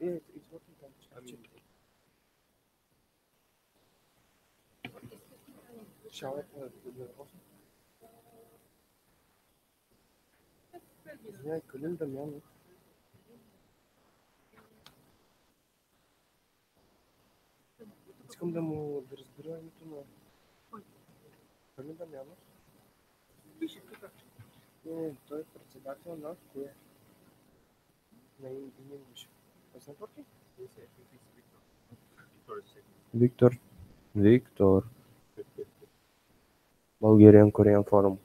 Yeah, it's working. I mean, shower also. Извиняй, калин Дамянов. Искам да разбера името на Калин Дамянов. Не, той е председател на кое? На English. Was not working? Victor. Victor. Bulgarian Korean Forum.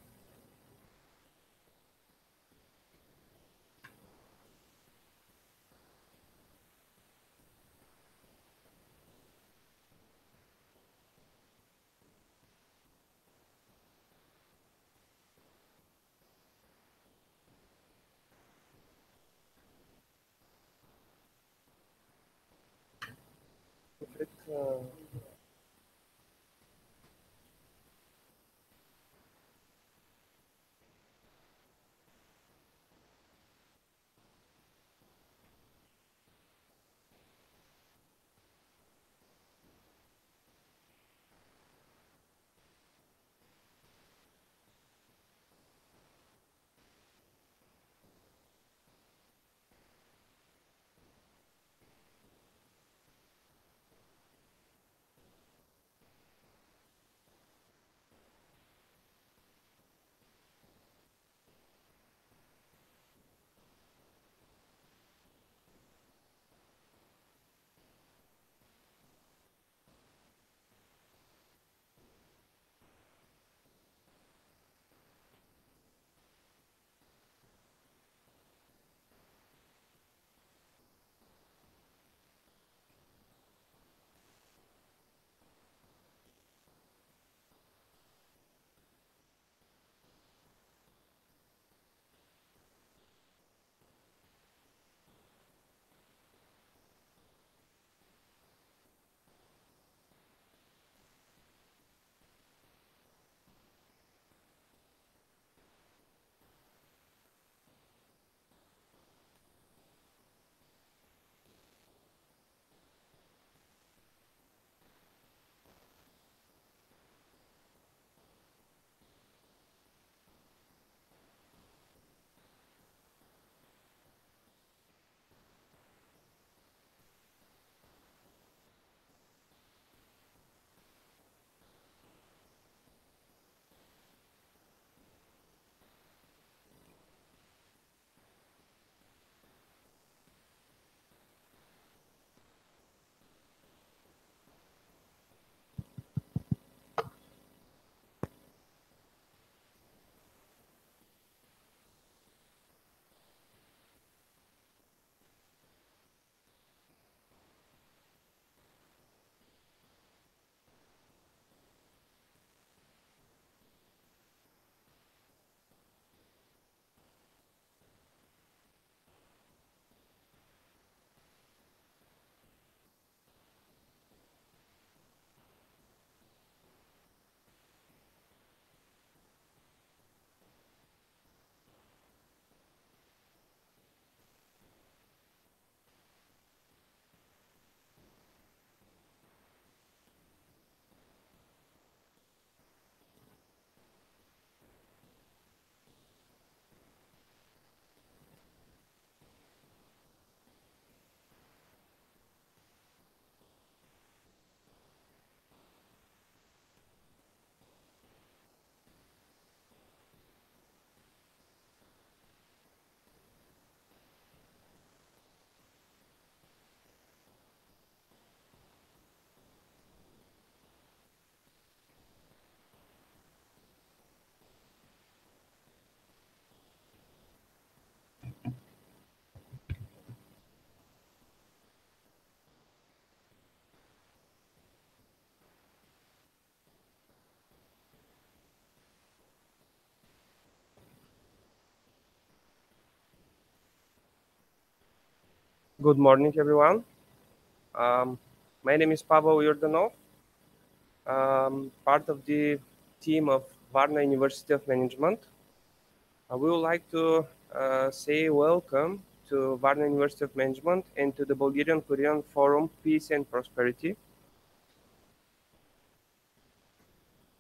Good morning, everyone. My name is Pavel Yordanov. Part of the team of Varna University of Management. We would like to say welcome to Varna University of Management and to the Bulgarian Korean Forum Peace and Prosperity.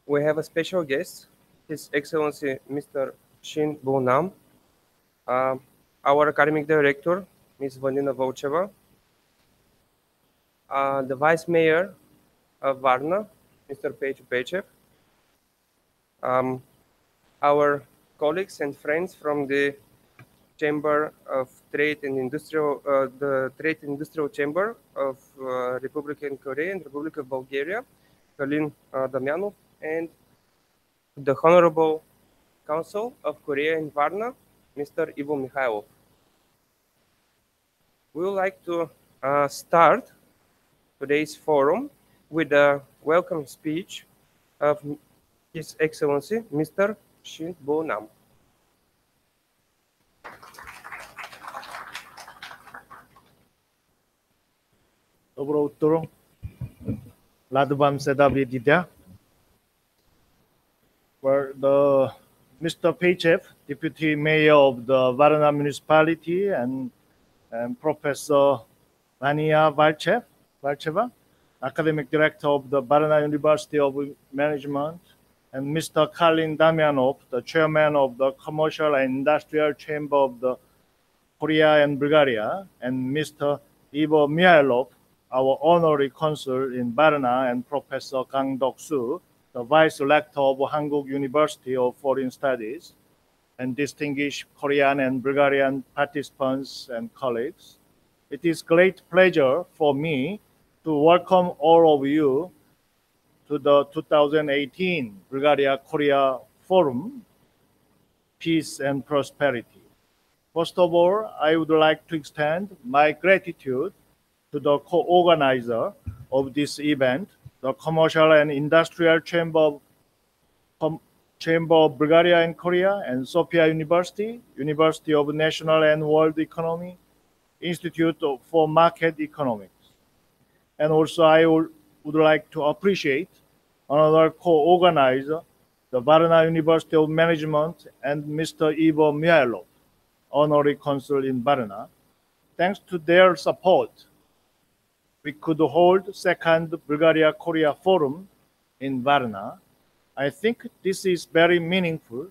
We have a special guest, His Excellency Mr. Shin Bo-nam, our academic director, Ms. Vanina Volcheva, the Vice Mayor of Varna, Mr. Pechu Pechev, our colleagues and friends from the Chamber of Trade and Industrial, the Trade and Industrial Chamber of Republic of Korea and Republic of Bulgaria, Kalin Damyanov, and the Honorable Council of Korea in Varna, Mr. Ivo Mikhailov. We would like to start today's forum with a welcome speech of His Excellency Mr. Shin Bo-nam. Добро утро. Rad vám seda vidieť. Where the Mr. Pechev, Deputy Mayor of the Varna Municipality, and Professor Vania Valcheva, Academic Director of the Varna University of Management, and Mr. Kalin Damyanov, the Chairman of the Commercial and Industrial Chamber of the Korea and Bulgaria, and Mr. Ivo Mikhailov, our honorary consul in Varna, and Professor Kang Dok-soo, the Vice Rector of Hankuk University of Foreign Studies, and distinguished Korean and Bulgarian participants and colleagues. It is great pleasure for me to welcome all of you to the 2018 Bulgaria-Korea Forum, Peace and Prosperity. First of all, I would like to extend my gratitude to the co-organizer of this event, the Commercial and Industrial Chamber of Bulgaria and Korea, and Sofia University, University of National and World Economy, Institute for Market Economics. And also I would like to appreciate another co-organizer, the Varna University of Management, and Mr. Ivo Mikhailov, honorary consul in Varna. Thanks to their support, we could hold second Bulgaria-Korea Forum in Varna. I think this is very meaningful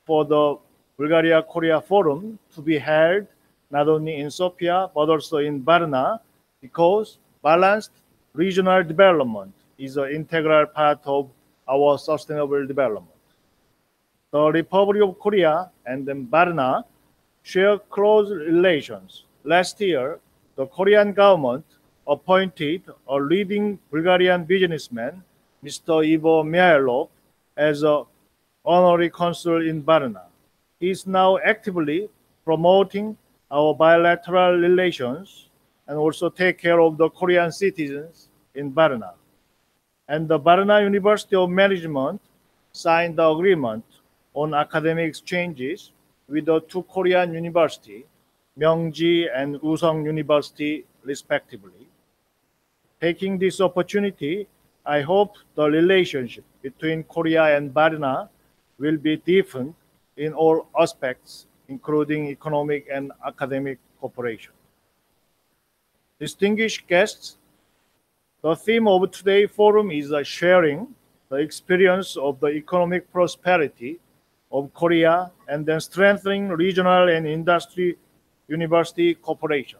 for the Bulgaria-Korea Forum to be held not only in Sofia but also in Varna, because balanced regional development is an integral part of our sustainable development. The Republic of Korea and Varna share close relations. Last year, the Korean government appointed a leading Bulgarian businessman, Mr. Ivo Mikhailov, as an honorary consul in Varna. He is now actively promoting our bilateral relations and also take care of the Korean citizens in Varna. And the Varna University of Management signed the agreement on academic exchanges with the two Korean universities, Myeongji and Usong University, respectively. Taking this opportunity, I hope the relationship between Korea and Varna will be deepened in all aspects, including economic and academic cooperation. Distinguished guests, the theme of today's forum is sharing the experience of the economic prosperity of Korea and then strengthening regional and industry university cooperation.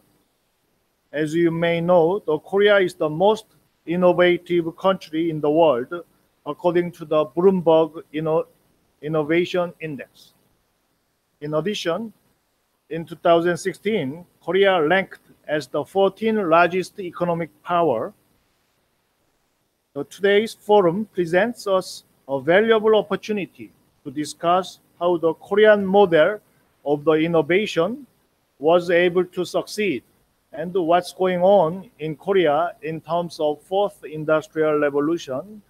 As you may know, Korea is the most innovative country in the world, according to the Bloomberg Innovation Index. In addition, in 2016, Korea ranked as the 14th largest economic power. Today's forum presents us a valuable opportunity to discuss how the Korean model of the innovation was able to succeed and what's going on in Korea in terms of fourth industrial revolution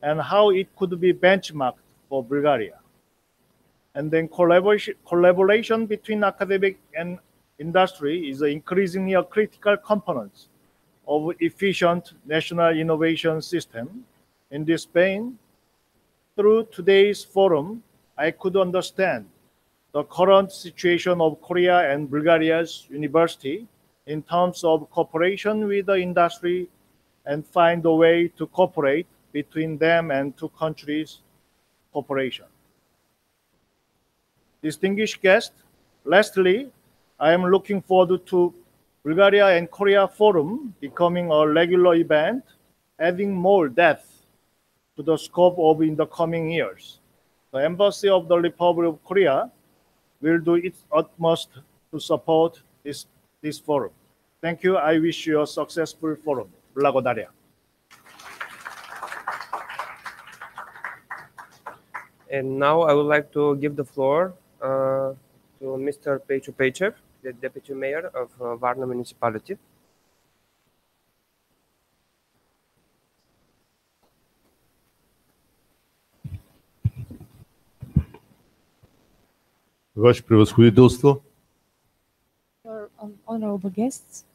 and how it could be benchmarked for Bulgaria. And then collaboration between academic and industry is increasingly a critical component of efficient national innovation system. In this vein, through today's forum, I could understand the current situation of Korea and Bulgaria's university in terms of cooperation with the industry and find a way to cooperate between them and two countries' cooperation. Distinguished guests, lastly, I am looking forward to Bulgaria and Korea Forum becoming a regular event, adding more depth to the scope of in the coming years. The Embassy of the Republic of Korea will do its utmost to support this forum. Thank you. I wish you a successful forum. Blagodaria. And now I would like to give the floor to Mr. Pecho Pechev, the Deputy Mayor of Varna Municipality. Ваше превъзходителство, Your honorable guests,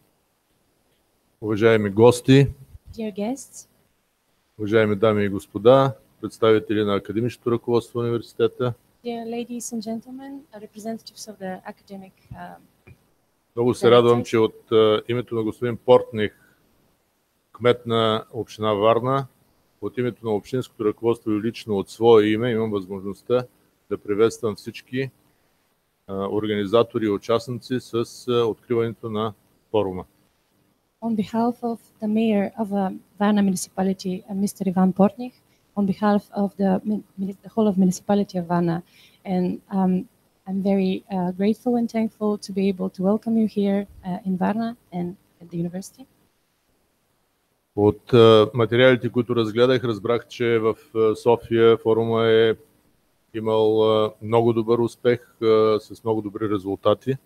уважаеми гости, dear guests, уважаеми дами и господа, представители на академичното ръководство на университета. dear ladies and gentlemen, representatives of the academic. Много се радвам, че от името на господин Портних, кмет на община Варна, от името на общинското ръководство и лично от свое име имам възможността да приветствам всички организатори и участници с откриването на форума. On behalf of the mayor of Varna municipality, Mr. Ivan Portnik, on behalf of the whole of municipality of Varna, and I'm very grateful and thankful to be able to welcome you here in Varna and at the university. От материалите, които разгледах, разбрах, че в София форума е имал много добър успех с много добри резултати.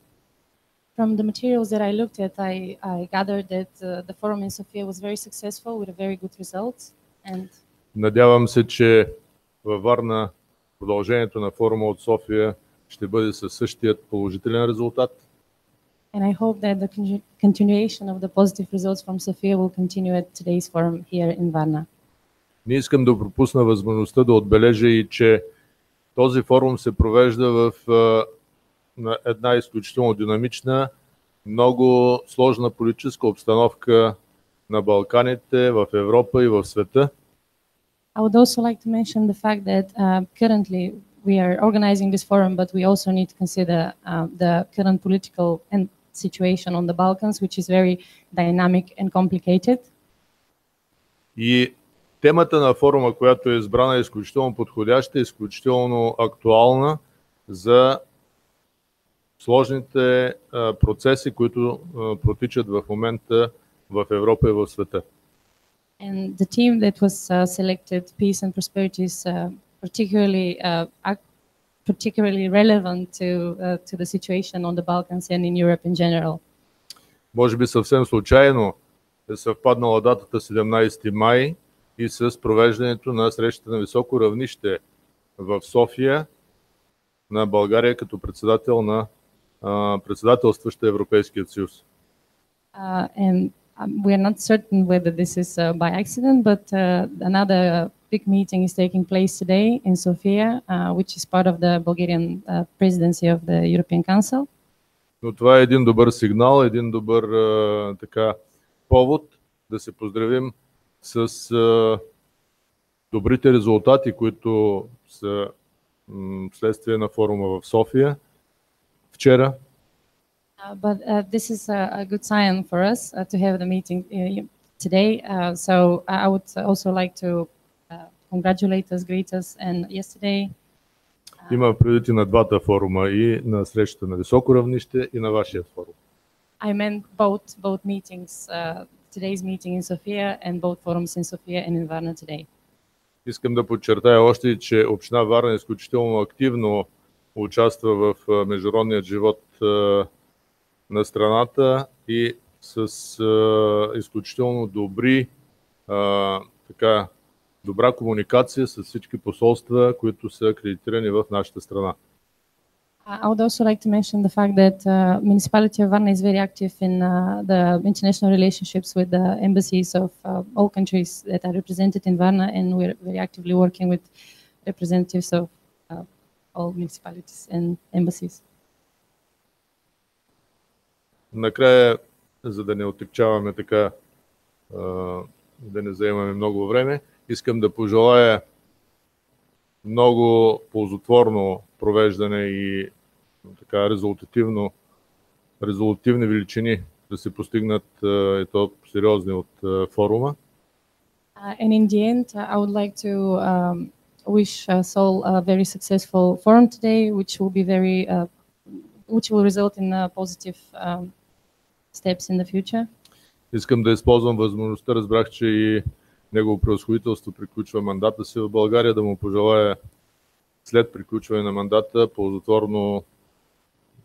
From the materials that I looked at, I gathered that the forum in Sofia was very successful with a very good results. And надявам се, че във Варна продължението на форума от София ще бъде със същият положителен резултат. And I hope that the continuation of the positive results from Sofia will continue at today's forum here in Varna. Не искам да пропусна възможността да отбележа и, че този форум се провежда в една изключително динамична, много сложна политическа обстановка на Балканите, в Европа и в света. I would also like to mention the fact that currently we are organizing this forum, but we also need to consider the current political and situation on the Balkans, which is very dynamic and complicated. И темата на форума, която е избрана, е изключително подходяща, изключително актуална за сложните процеси, които протичат в момента в Европа и в света. And the team that was selected, Peace and Prosperity, is particularly relevant to the situation on the Balkans and in Europe in general. Може би съвсем случайно е съвпаднала датата 17 май и с провеждането на срещата на високо равнище в София на България като председател на председателстваща Европейският съюз. And we are not certain whether this is by accident, but another big meeting is taking place today in Sofia, which is part of the Bulgarian presidency of the European Council. Но това е един добър сигнал, един добър повод да се поздравим с добрите резултати, които са следствие на форума в София вчера. But this is a good sign for us to have the meeting today. So I would also like to congratulate us, greet us, and yesterday. Има предвид и на двата форума, и на срещата на високо равнище, и на вашия форум. I meant both meetings, today's meeting in Sofia and both forums in Sofia and in Varna today. Искам да подчертая още, че община Варна изключително активно участва в международния живот на страната и с изключително добра комуникация с всички посолства, които са акредитирани в нашата страна. I would also like to mention the fact that municipality of Varna is very active in the international relationships with the embassies of all countries that are represented in Varna, and we're very actively working with representatives of all municipalities and embassies. Накрая, за да не отекчаваме така, да не заемаме много време, искам да пожелая много ползотворно провеждане и така резултативни величини да се постигнат и то сериозни от форума. And in the end, I would like to wish us all a very successful forum today, which will result in positive steps in the future. Искам да използвам възможността, разбрах, че и негово превъзходителство приключва мандата си в България, да му пожелая след приключване на мандата ползотворно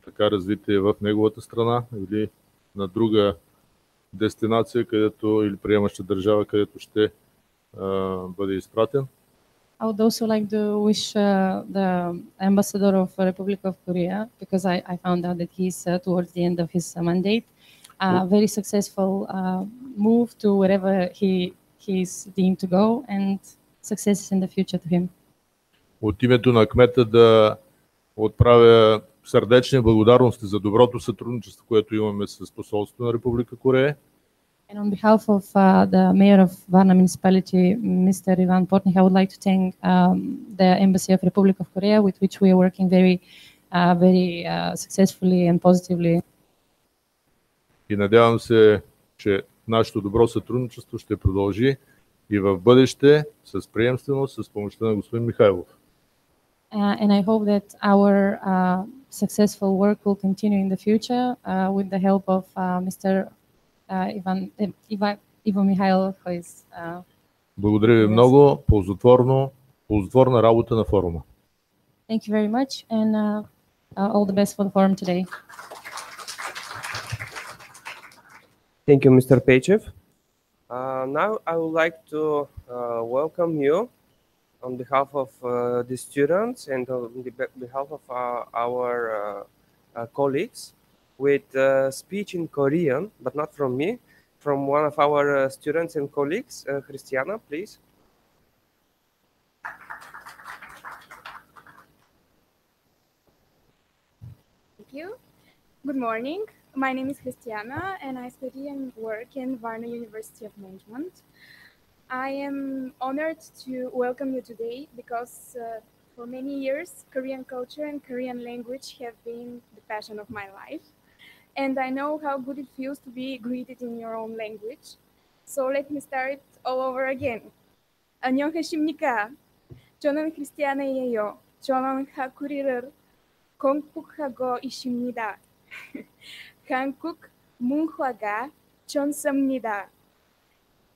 така развитие в неговата страна или на друга дестинация, където или приемаща държава, където ще бъде изпратен. I would also like to wish the ambassador of the Republic of Korea, because I found out that he's towards the end of his mandate, a very successful move to wherever he's deemed to go, and success in the future to him. От името на кмета да отправя сърдечни благодарности за доброто сътрудничество, което имаме с посолството на Република Корея. And on behalf of the mayor of Varna municipality, Mr. Ivan Portnik, I would like to thank the embassy of Republic of Korea, with which we are working very successfully and positively. И надявам се, че нашето добро сътрудничество ще продължи и в бъдеще с приемственост, с помощта на господин Михайлов. And I hope that our successful work will continue in the future with the help of Mr. Ivan Mikhailov, who is... Благодаря ви много. Ползотворна работа на форума. Thank you very much, and all the best for the forum today. Thank you, Mr. Pechev. Now I would like to welcome you on behalf of the students and on behalf of our colleagues with speech in Korean, but not from me, from one of our students and colleagues, Christiana, please. Thank you. Good morning. My name is Christiana, and I study and work in Varna University of Management. I am honored to welcome you today because for many years, Korean culture and Korean language have been the passion of my life. And I know how good it feels to be greeted in your own language. So let me start all over again. 안녕하십니까? 저는 크리스티아나예요. 저는 학구리를 공부하고 있습니다. 한국 문화가 좋습니다.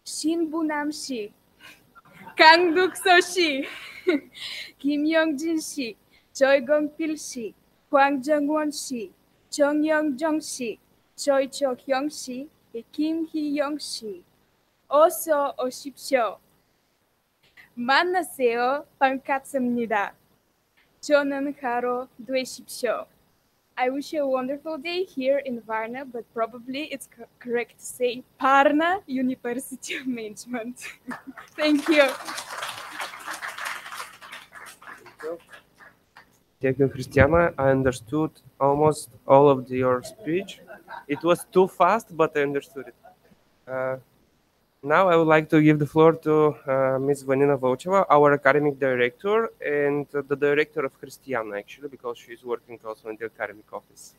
신부남 씨, 강북서 씨, 김영진 씨, 조이건필 씨, 광정원 씨, 정영정 씨, 조이초형 씨, 김희영 씨, 어서 오십시오. 만나세요. 반갑습니다. 저는 하루 되십시오. I wish you a wonderful day here in Varna, but probably it's correct to say Varna University of Management. Thank you. Thank you, Christiana. I understood almost all of your speech. It was too fast, but I understood it. Now I would like to give the floor to Ms. Vanina Volcheva, our academic director, and the director of Christiana, actually, because she's working also in the academic office.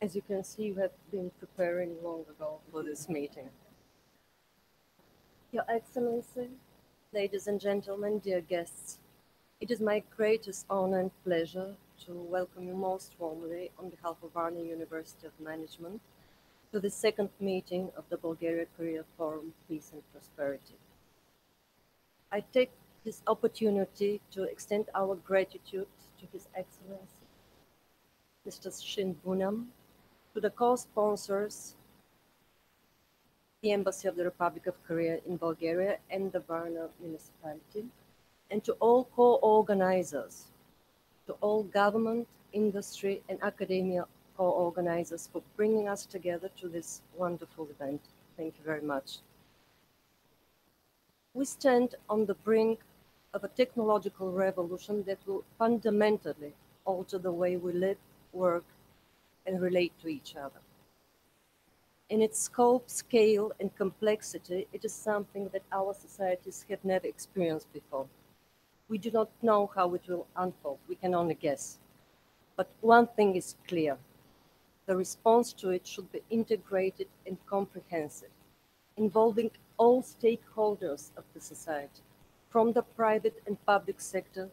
As you can see, we have been preparing long ago for this meeting. Your Excellency, ladies and gentlemen, dear guests, it is my greatest honor and pleasure to welcome you most warmly on behalf of Varna University of Management to the second meeting of the Bulgaria-Korea Forum, Peace and Prosperity. I take this opportunity to extend our gratitude to His Excellency, Mr. Shin Bunam, to the co-sponsors, the Embassy of the Republic of Korea in Bulgaria and the Varna municipality, and to all co-organizers, to all government, industry, and academia co-organizers for bringing us together to this wonderful event. Thank you very much. We stand on the brink of a technological revolution that will fundamentally alter the way we live, work, and relate to each other. In its scope, scale, and complexity, it is something that our societies have never experienced before. We do not know how it will unfold, we can only guess. But one thing is clear: the response to it should be integrated and comprehensive, involving all stakeholders of the society, from the private and public sector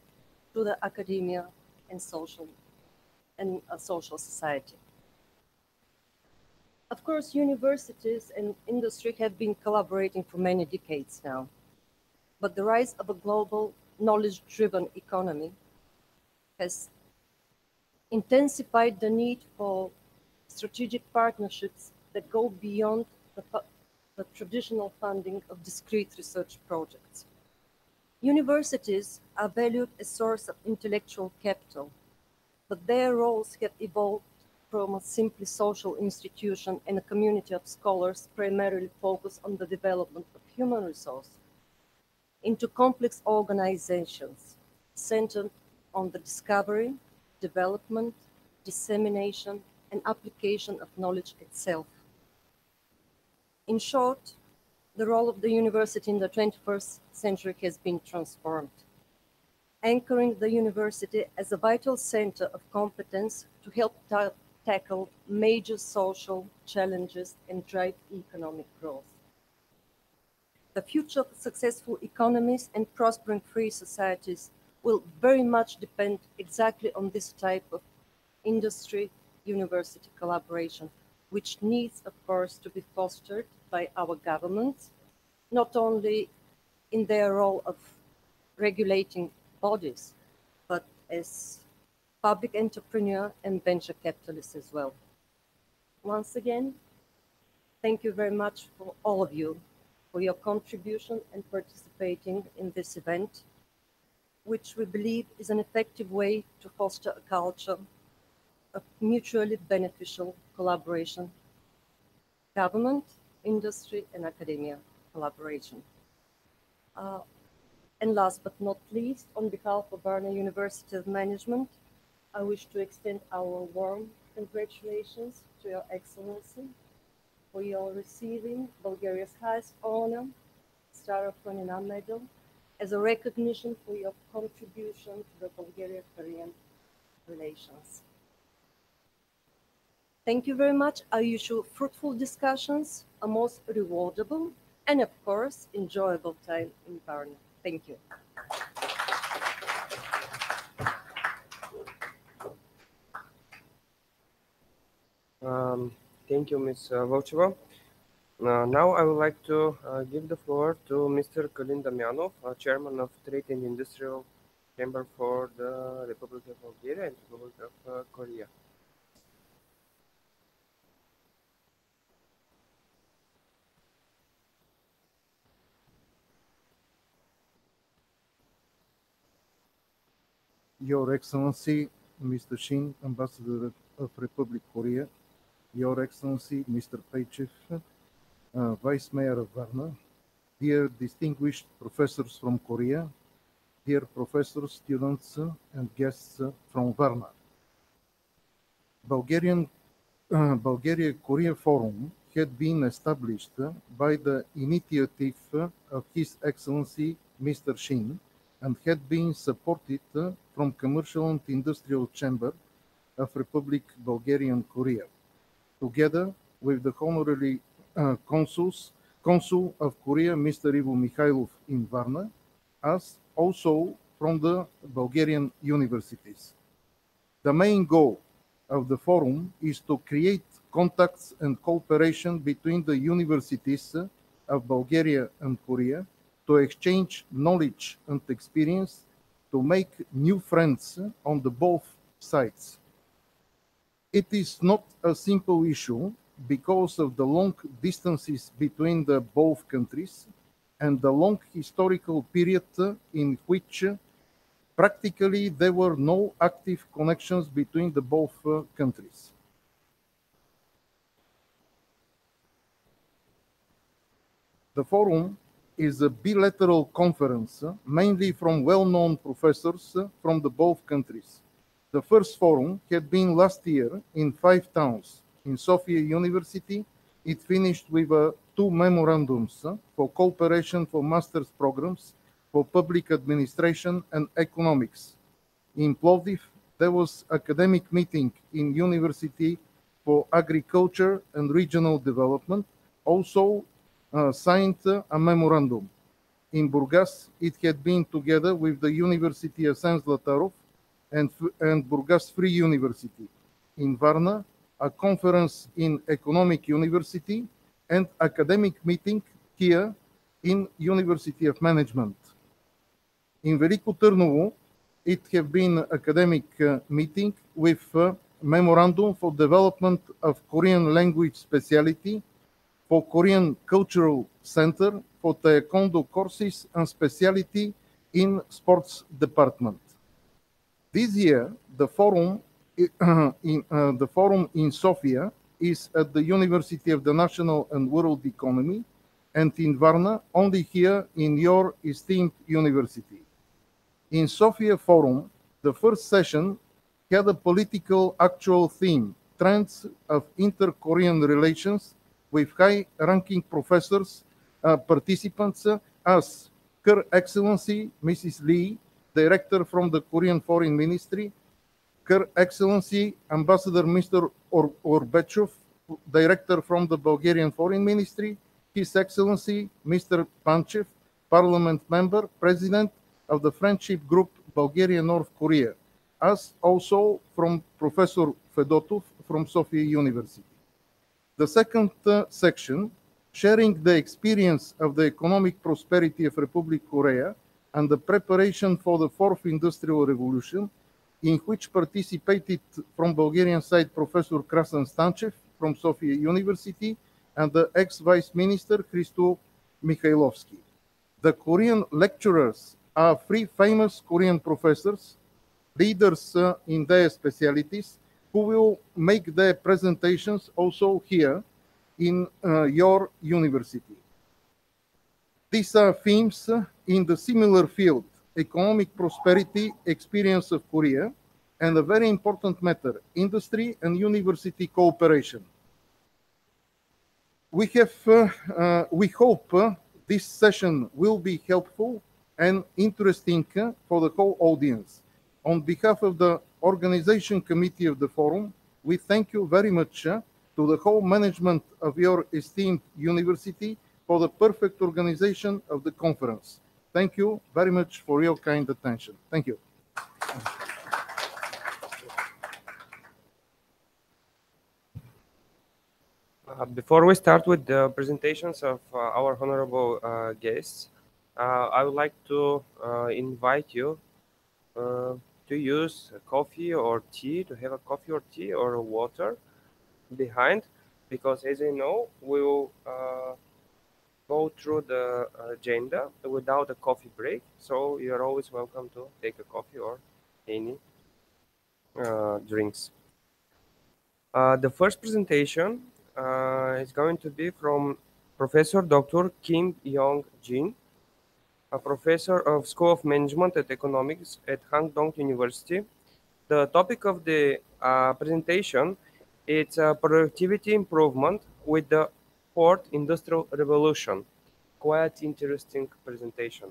to the academia and social society. Of course, universities and industry have been collaborating for many decades now, but the rise of a global knowledge-driven economy has intensified the need for strategic partnerships that go beyond the traditional funding of discrete research projects. Universities are valued as a source of intellectual capital, but their roles have evolved from a simply social institution and a community of scholars primarily focused on the development of human resources into complex organizations centered on the discovery, development, dissemination, and application of knowledge itself. In short, the role of the university in the 21st century has been transformed, anchoring the university as a vital center of competence to help tackle major social challenges and drive economic growth. The future of successful economies and prospering free societies will very much depend exactly on this type of industry-university collaboration, which needs, of course, to be fostered by our governments, not only in their role of regulating bodies, but as public entrepreneur and venture capitalists as well. Once again, thank you very much for all of you for your contribution and participating in this event, which we believe is an effective way to foster a culture of mutually beneficial collaboration, government, industry, and academia collaboration. And last but not least, on behalf of Varna University of Management, I wish to extend our warm congratulations to Your Excellency for your receiving Bulgaria's highest honor, Star of Varna Medal, as a recognition for your contribution to the Bulgaria-Korean relations. Thank you very much. I wish you fruitful discussions, a most rewardable and, of course, enjoyable time in Varna. Thank you. Thank you, Ms. Volcheva. Now I would like to give the floor to Mr. Kalin Damyanov, Chairman of Trade and Industrial Chamber for the Republic of Bulgaria and Republic of Korea. Your Excellency, Mr. Shin, Ambassador of Republic Korea, Your Excellency, Mr. Paichev, Vice Mayor of Varna, dear distinguished professors from Korea, dear professors, students, and guests from Varna. Bulgaria-Korea Forum had been established by the initiative of His Excellency, Mr. Shin, and had been supported from Commercial and Industrial Chamber of Republic Bulgarian Korea, together with the Honorary Consul of Korea, Mr. Ivo Mikhailov in Varna, as also from the Bulgarian universities. The main goal of the forum is to create contacts and cooperation between the universities of Bulgaria and Korea, to exchange knowledge and experience, to make new friends on the both sides. It is not a simple issue because of the long distances between the both countries and the long historical period in which practically there were no active connections between the both countries. The forum is a bilateral conference, mainly from well-known professors from the both countries. The first forum had been last year in 5 towns. In Sofia University, it finished with 2 memorandums for cooperation for master's programs for public administration and economics. In Plovdiv, there was academic meeting in University for Agriculture and Regional Development, also signed a memorandum. In Burgas, it had been together with the University of San Zlatarov and Burgas Free University. In Varna, a conference in Economic University and academic meeting here in University of Management. In Veliko Trnovo, it have been academic meeting with memorandum for development of Korean language specialty, for Korean Cultural Center, for Taekwondo courses and specialty in sports department. This year, the forum in Sofia is at the University of the National and World Economy, and in Varna, only here in your esteemed university. In Sofia Forum, the first session had a political actual theme, trends of inter-Korean relations, with high-ranking professors, participants as Her Excellency Mrs. Lee, Director from the Korean Foreign Ministry, Her Excellency Ambassador Mr. Orbechov, Director from the Bulgarian Foreign Ministry, His Excellency Mr. Panchev, Parliament Member, President of the Friendship Group Bulgaria-North Korea, as also from Professor Fedotov from Sofia University. The second section, sharing the experience of the economic prosperity of Republic Korea and the preparation for the Fourth Industrial Revolution, in which participated from Bulgarian side Professor Krasan Stanchev from Sofia University and the ex-Vice Minister Christo Mikhailovsky. The Korean lecturers are 3 famous Korean professors, leaders in their specialties, who will make their presentations also here in your university. These are themes in the similar field, economic prosperity, experience of Korea, and a very important matter, industry and university cooperation. We hope this session will be helpful and interesting for the whole audience. On behalf of the organization committee of the forum, we thank you very much to the whole management of your esteemed university for the perfect organization of the conference. Thank you very much for your kind attention. Thank you. Before we start with the presentations of our honorable guests, I would like to invite you to use coffee or tea, to have a coffee or tea or water behind, because as you know, we will go through the agenda without a coffee break. So you're always welcome to take a coffee or any drinks. The first presentation is going to be from Professor Dr. Kim Yong-jin, a professor of School of Management and Economics at Hangdong University. The topic of the presentation is productivity improvement with the Fourth Industrial Revolution. Quite interesting presentation.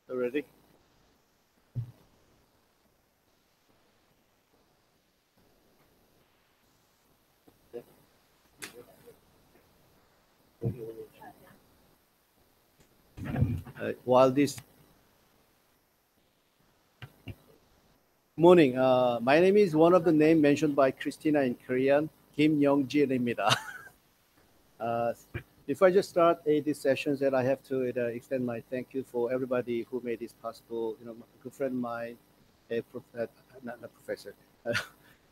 Ready? While this morning, my name is one of the name mentioned by Christina in Korean, Kim Yong-jin입니다. Before I just start these sessions, that I have to extend my thank you for everybody who made this possible. You know, my good friend of mine, not a professor,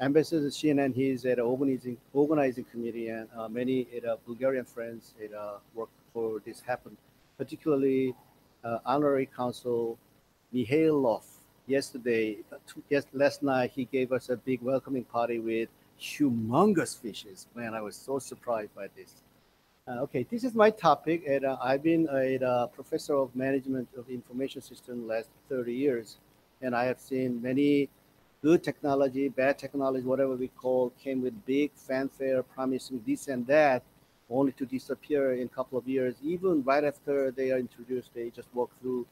Ambassador Shin and his organizing committee and many Bulgarian friends work for this happen, particularly Honorary Consul Mihailov. Yesterday, last night, he gave us a big welcoming party with humongous fishes. Man, I was so surprised by this. Okay, this is my topic, and I've been a professor of management of information system last 30 years, and I have seen many good technology, bad technology, whatever we call, came with big fanfare, promising this and that, only to disappear in a couple of years. Even right after they are introduced, they just walk through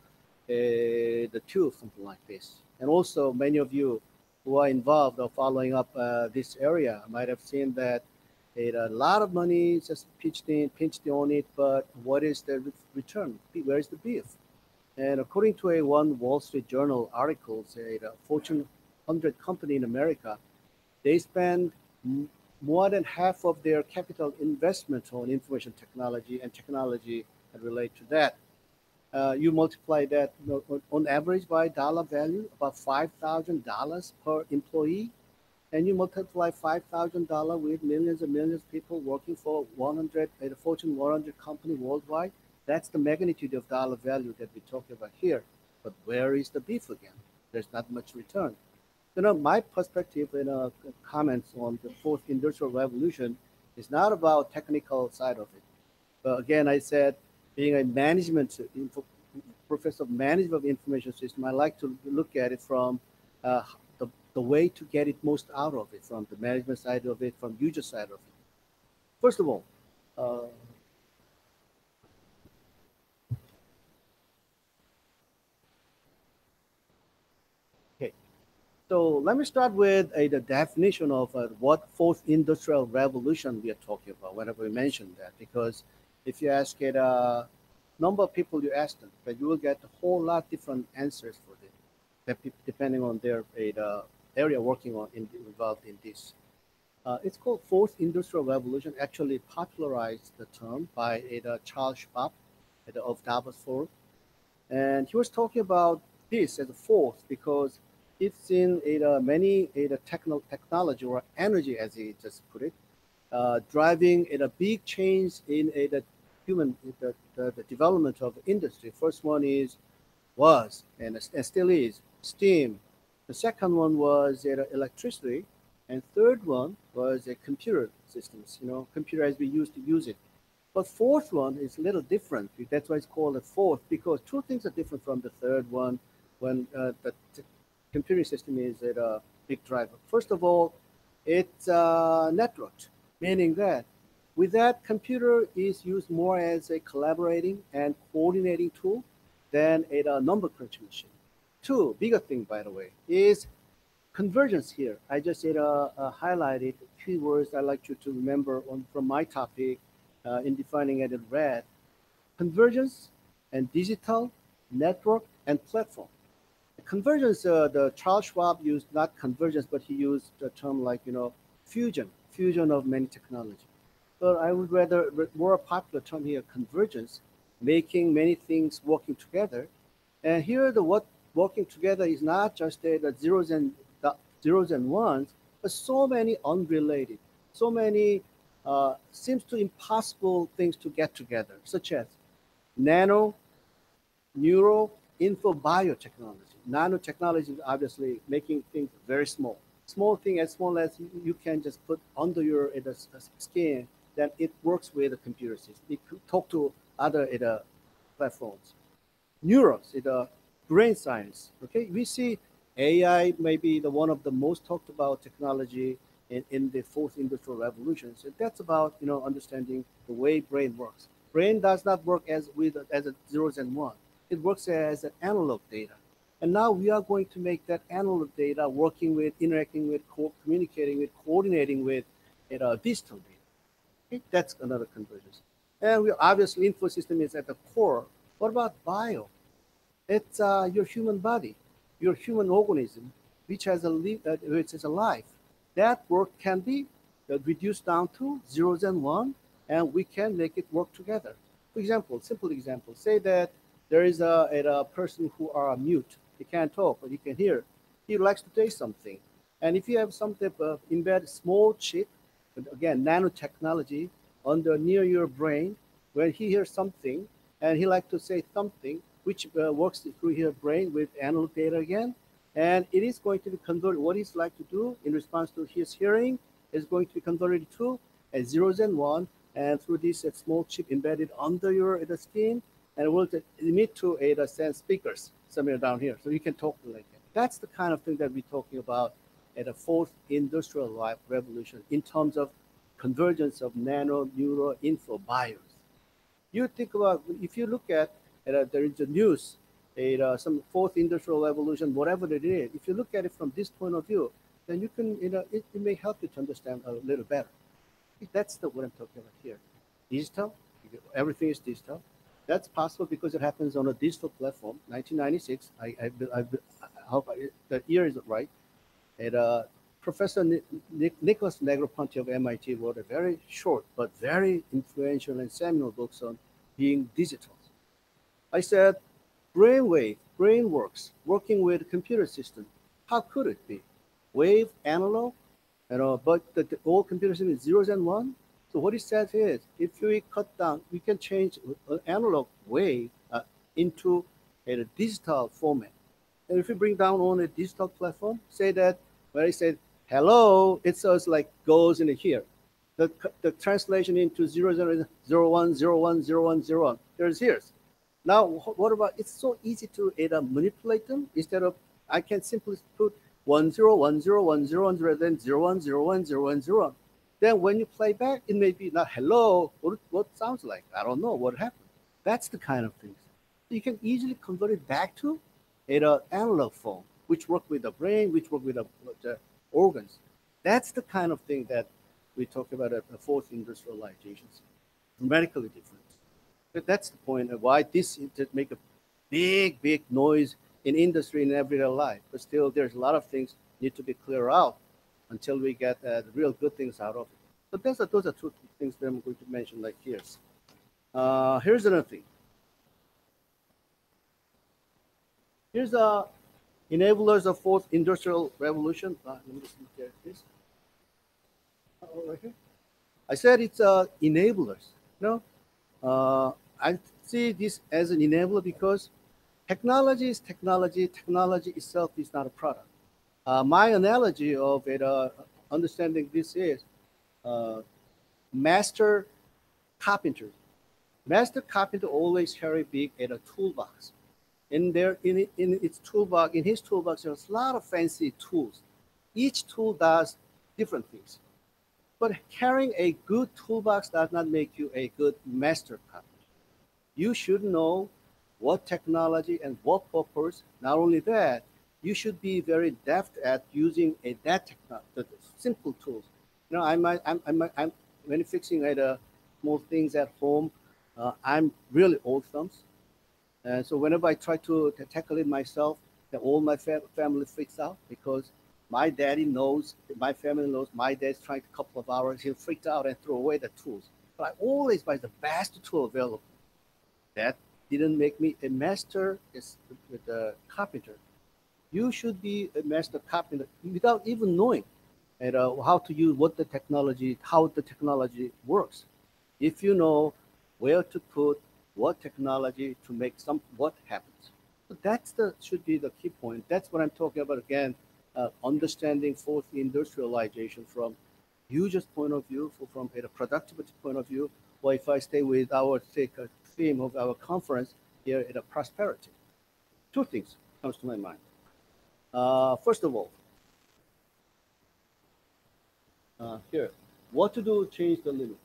the tube, something like this. And also, many of you who are involved or following up this area might have seen that a lot of money just pinched on it, but what is the return? Where is the beef? And according to one Wall Street Journal article, say the Fortune 100 company in America, they spend more than half of their capital investment on information technology and technology that relate to that. You multiply that on average by dollar value, about $5,000 per employee, and you multiply $5,000 with millions and millions of people working for 100, a Fortune 100 company worldwide. That's the magnitude of dollar value that we're talking about here. But where is the beef again? There's not much return. My perspective and comments on the fourth industrial revolution is not about technical side of it. But again, I said, being a professor of management of information system, I like to look at it from the way to get it most out of it, from the management side of it, from user side of it. First of all, okay. So let me start with the definition of what fourth industrial revolution we are talking about whenever we mention that, because if you ask it number of people you ask them, but you will get a whole lot different answers for them, depending on their area working on involved in this. It's called fourth industrial revolution. Actually, popularized the term by Charles Schwab of Davos Forum, and he was talking about this as a fourth because it's in many technology or energy, as he just put it, driving a big change in the development of industry. First one was and still is steam. The second one was electricity, and third one was computer systems. Computer as we used to use it. But fourth one is a little different. That's why it's called a fourth, because two things are different from the third one. When the computer system is a big driver. First of all, it's networked, meaning that with that, computer is used more as a collaborating and coordinating tool than a number crunching machine. Two, bigger thing, by the way, is convergence here. I just highlighted keywords I like you to remember from my topic in defining it in red. Convergence and digital, network, and platform. Convergence, the Charles Schwab used not convergence, but he used the term like, fusion of many technology. But I would rather, more popular term here, convergence, making many things working together. And here what working together is not just the zeros and ones, but so many unrelated, so many seems to impossible things to get together, such as nano, neuro, info biotechnology. Nanotechnology is obviously making things very small. Small thing as small as you can just put under your skin, then it works with a computer system. It could talk to other platforms. Neurons, brain science. Okay, we see AI may be the one of the most talked about technology in the fourth industrial revolution. So that's about understanding the way brain works. Brain does not work as a zeros and one. It works as an analog data. And now we are going to make that analog data working with, interacting with, communicating with, coordinating with digital data. Okay? That's another convergence. And we obviously info system is at the core. What about bio? It's your human body, your human organism, which has which is alive. That work can be reduced down to zeros and one, and we can make it work together. For example, simple example, say that there is a person who are mute. He can't talk, but he can hear. He likes to say something. And if you have some type of embedded small chip, but again, nanotechnology under near your brain, when he hears something and he like to say something, which works through his brain with analog data again, and it is going to be converted. What he's like to do in response to his hearing is going to be converted to zeros and one, and through this small chip embedded under your the skin, and it will emit to send speakers somewhere down here, so you can talk like that. That's the kind of thing that we're talking about at a fourth industrial revolution in terms of convergence of nano, neuro, info, bios. You think about, if you look at there is a news, some fourth industrial revolution, whatever it is, if you look at it from this point of view, then you can, it may help you to understand a little better. That's what I'm talking about here. Digital, everything is digital. That's possible because it happens on a digital platform. 1996, I hope the year is right. And Professor Nicholas Negroponte of MIT wrote a very short but very influential and seminal books on being digital. I said, brainwave, brain works, working with a computer system. How could it be? Wave, analog, but the old computer system is zeros and one. So what he says is, if we cut down, we can change an analog wave into a digital format. And if we bring down on a digital platform, say that where he said, hello, it says like goes in here. The translation into 0, 0, 0, 1, 0, 1, 0, 1, 0, 1. There's here's. Now, what about, it's so easy to manipulate them. Instead of, I can simply put 1, 0, 1, 0, 1, 0, 1, 0, then 0, 1, 0, 1, 0, 1, 0, 1. Then when you play back, it may be not hello, what sounds like? I don't know what happened. That's the kind of things. You can easily convert it back to an analog form, which work with the brain, which work with the organs. That's the kind of thing that we talk about at the fourth industrialization. Dramatically different. But that's the point of why this make a big noise in industry and everyday life. But still, there's a lot of things need to be cleared out until we get the real good things out of it. But those are two things that I'm going to mention like here. Here's another thing. Here's enablers of fourth industrial revolution. Let me just look at this. Right here. I said it's enablers. I see this as an enabler because technology is technology. Technology itself is not a product. My analogy of it, understanding this is master carpenter. Master carpenter always carry big a toolbox. In his toolbox, there's a lot of fancy tools. Each tool does different things. But carrying a good toolbox does not make you a good master carpenter. You should know what technology and what purpose. Not only that, you should be very deft at using that technology, the simple tools. When fixing small things at home, I'm really old thumbs. And so whenever I try to tackle it myself, all my family freaks out because my daddy knows, my family knows, my dad's trying a couple of hours, he'll freak out and throw away the tools. But I always buy the best tool available. That didn't make me a master with a carpenter. You should be a master carpenter without even knowing how to use how the technology works. If you know where to put what technology to make what happens. So should be the key point. That's what I'm talking about again, understanding fourth industrialization from user's point of view, from a productivity point of view, or if I stay with our theme of our conference here at a prosperity. Two things comes to my mind. First of all, here, what to do to change the limit.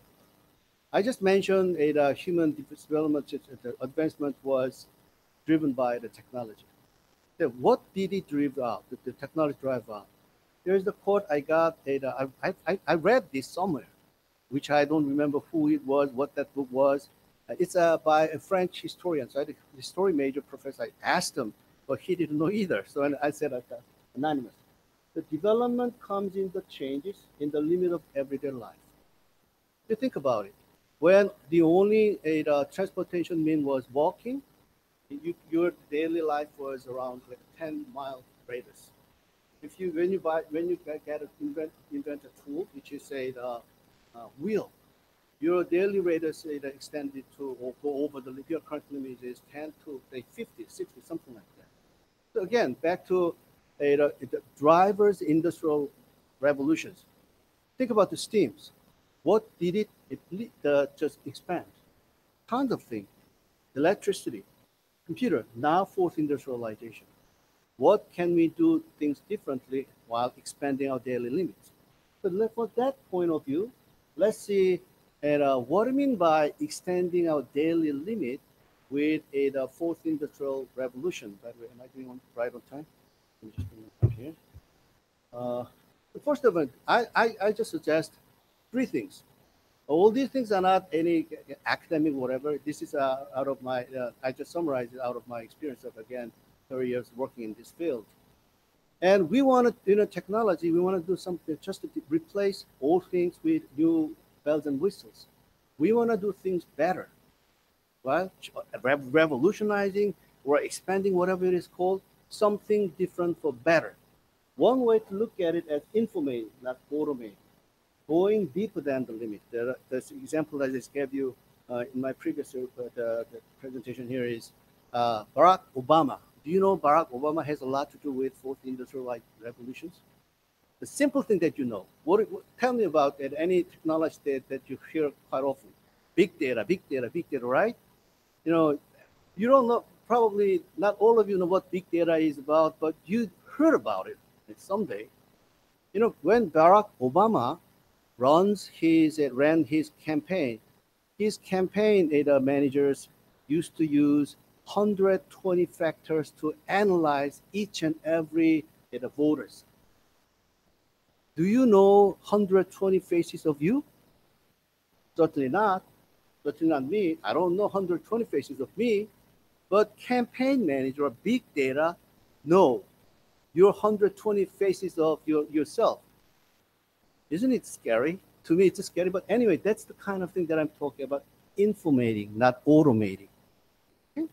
I just mentioned human development advancement was driven by the technology. What did it drive out? The technology drive out. There's the quote I got. I read this somewhere, which I don't remember who it was, what that book was. It's by a French historian. So I had a history major professor. I asked him, but he didn't know either. So I said, anonymous. The development comes in the changes in the limit of everyday life. You think about it. When the only transportation mean was walking, your daily life was around 10-mile radius. if you when you get invent a tool which is say the wheel, your daily rate is say the extended to or go over the your current limit is 10 to say 50, 60, something like that. So again, back to the drivers industrial revolutions. Think about the steams. What did it just expand? Tons of things. Electricity, computer, now fourth industrialization. What can we do things differently while expanding our daily limits? So from that point of view, let's see what I mean by extending our daily limit with the fourth industrial revolution. By the way, am I doing right on time? Let me just bring it up here. First of all, I just suggest three things. All these things are not any academic whatever. This is out of my, I just summarized it out of my experience of, again, 30 years working in this field. And we want to, technology, we want to do something just to replace old things with new bells and whistles. We want to do things better, right? Revolutionizing or expanding, whatever it is called, something different for better. One way to look at it as informating, not automating, going deeper than the limit. The example I just gave you in my previous the presentation here is Barack Obama. Do you know Barack Obama has a lot to do with fourth industrial revolutions? The simple thing that you know. Tell me about it, any technology that you hear quite often. Big data, big data, big data, right? You don't know, probably not all of you know what big data is about, but you heard about it someday. When Barack Obama ran his campaign data managers used to use 120 factors to analyze each and every data voters. Do you know 120 faces of you? Certainly not. Certainly not me. I don't know 120 faces of me. But campaign manager or big data know your 120 faces of yourself. Isn't it scary? To me, it's scary. But anyway, that's the kind of thing that I'm talking about. Informating, not automating. Okay?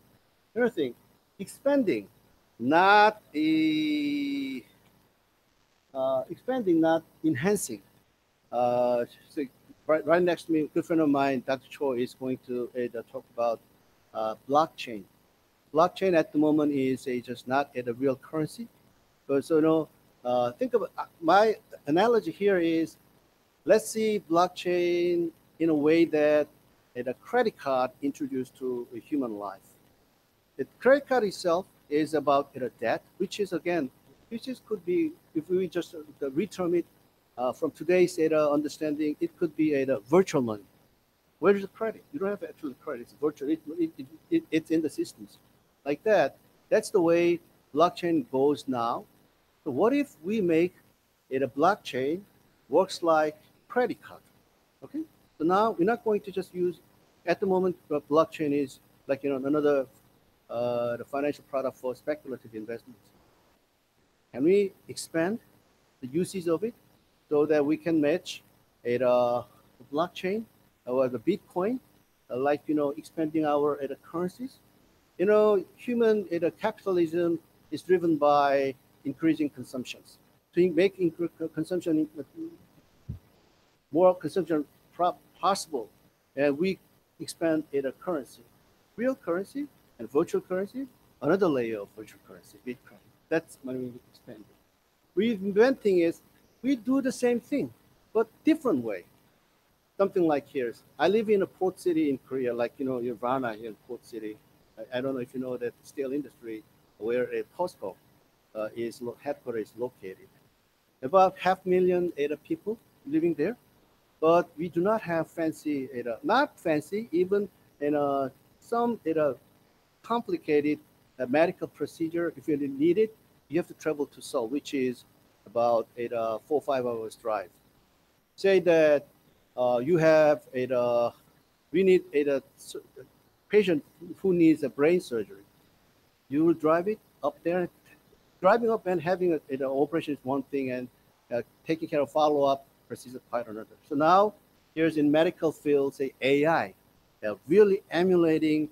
Another thing, expanding, not enhancing. So right next to me, a good friend of mine, Dr. Cho, is going to talk about blockchain. Blockchain at the moment is just not a real currency. But so think about my analogy here is, let's see blockchain in a way that a credit card introduced to a human life. The credit card itself is about a debt, which could be, if we just reterm it from today's understanding, it could be a virtual money. Where is the credit? You don't have actual credit. It's virtual. It's in the systems. Like that. That's the way blockchain goes now. So what if we make it a blockchain works like credit card? Okay. So now we're not going to just use, at the moment, blockchain is like another the financial product for speculative investments. Can we expand the uses of it so that we can match a blockchain or the Bitcoin, expanding our currencies? Human capitalism is driven by increasing consumptions. To make consumption more consumption possible, and we expand a currency, real currency and virtual currency, another layer of virtual currency, Bitcoin. That's when we expand it. We're inventing is we do the same thing, but different way. Something like here. I live in a port city in Korea, like Varna here in port city. I don't know if you know that the steel industry, where a POSCO headquarters is located. About 500,000 people living there, but we do not have fancy, not fancy, even some complicated medical procedure. If you need it, you have to travel to Seoul, which is about 4 or 5 hours drive. Say that you have we need a patient who needs a brain surgery. You will drive it up there. Driving up and having an operation is one thing, and taking care of follow-up procedure is quite another. So now here's in medical field, say AI, really emulating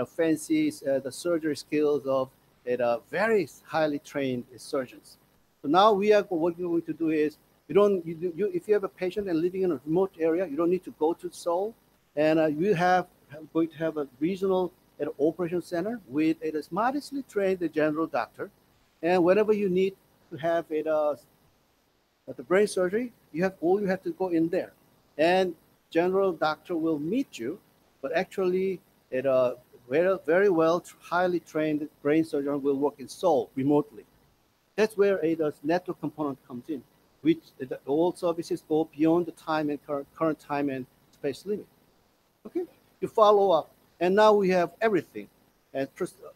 fancy the surgery skills of very highly trained surgeons. So now what we're going to do is, if you have a patient and living in a remote area, you don't need to go to Seoul, and you going to have a regional operation center with a modestly trained general doctor, and whenever you need to have the brain surgery, you have to go in there, and general doctor will meet you, but actually very well highly trained brain surgeon will work in Seoul remotely. That's where the network component comes in, which all services go beyond the time and current time and space limit. Okay, you follow up, and now we have everything, and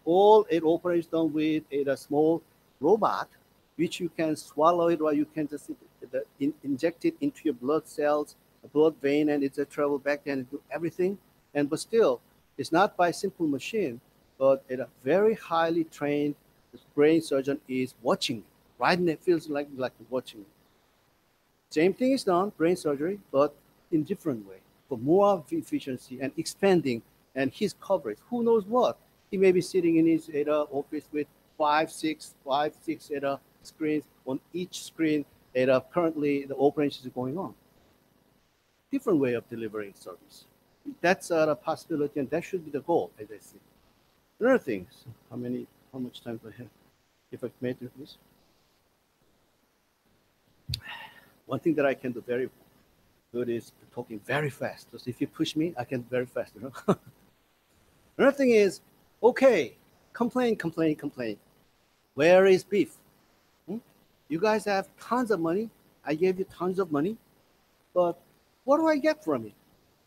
all it operates done with a small robot, which you can swallow it, or you can just inject it into your blood cells, a blood vein, and it's a travel back and do everything. But still, it's not by simple machine, but a very highly trained brain surgeon is watching it. Right, and it feels like watching it. Same thing is done, brain surgery, but in different way for more efficiency and expanding and his coverage. Who knows what? He may be sitting in his office with five, six screens. On each screen, currently the operation is going on. Different way of delivering service. That's a possibility, and that should be the goal, as I see. Another thing, how much time do I have? If I may do this. One thing that I can do very good is talking very fast. So if you push me, I can very fast. Another thing is, okay, complain. Where is beef? You guys have tons of money. I gave you tons of money, but what do I get from it?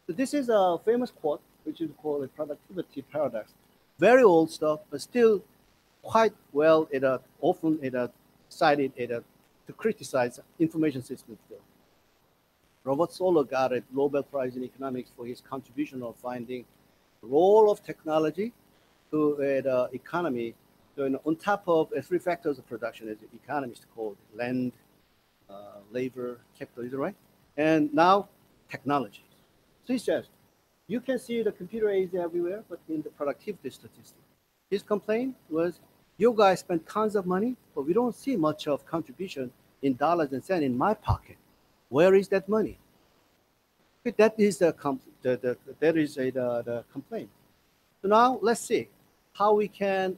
So this is a famous quote, which is called a productivity paradox. Very old stuff, but still quite well often cited to criticize information systems. Robert Solow got a Nobel Prize in economics for his contribution of finding the role of technology to the economy. So, on top of three factors of production, as the economists call it, land, labor, capital, is that right? And now technology. So he says, you can see the computer aids everywhere, but in the productivity statistics. His complaint was, you guys spend tons of money, but we don't see much of contribution in dollars and cents in my pocket. Where is that money? That is the complaint. So now let's see how we can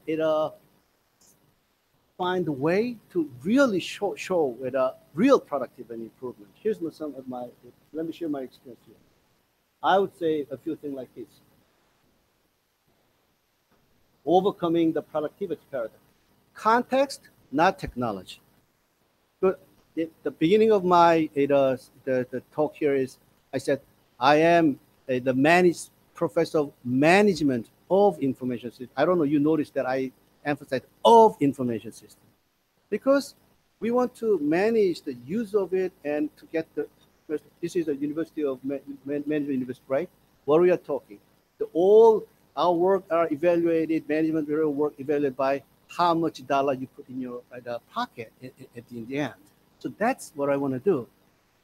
find a way to really show real productivity improvement. Here's let me share my experience here. I would say a few things like this. Overcoming the productivity paradigm. Context, not technology. But the beginning of my the talk here is, I said, I am the professor of management of information system. I don't know, you noticed that I emphasize of information system, because we want to manage the use of it and to get this is a University of Management University, right? What we are talking, all our work are evaluated, management work evaluated by how much dollar you put in your pocket in the end. So that's what I want to do.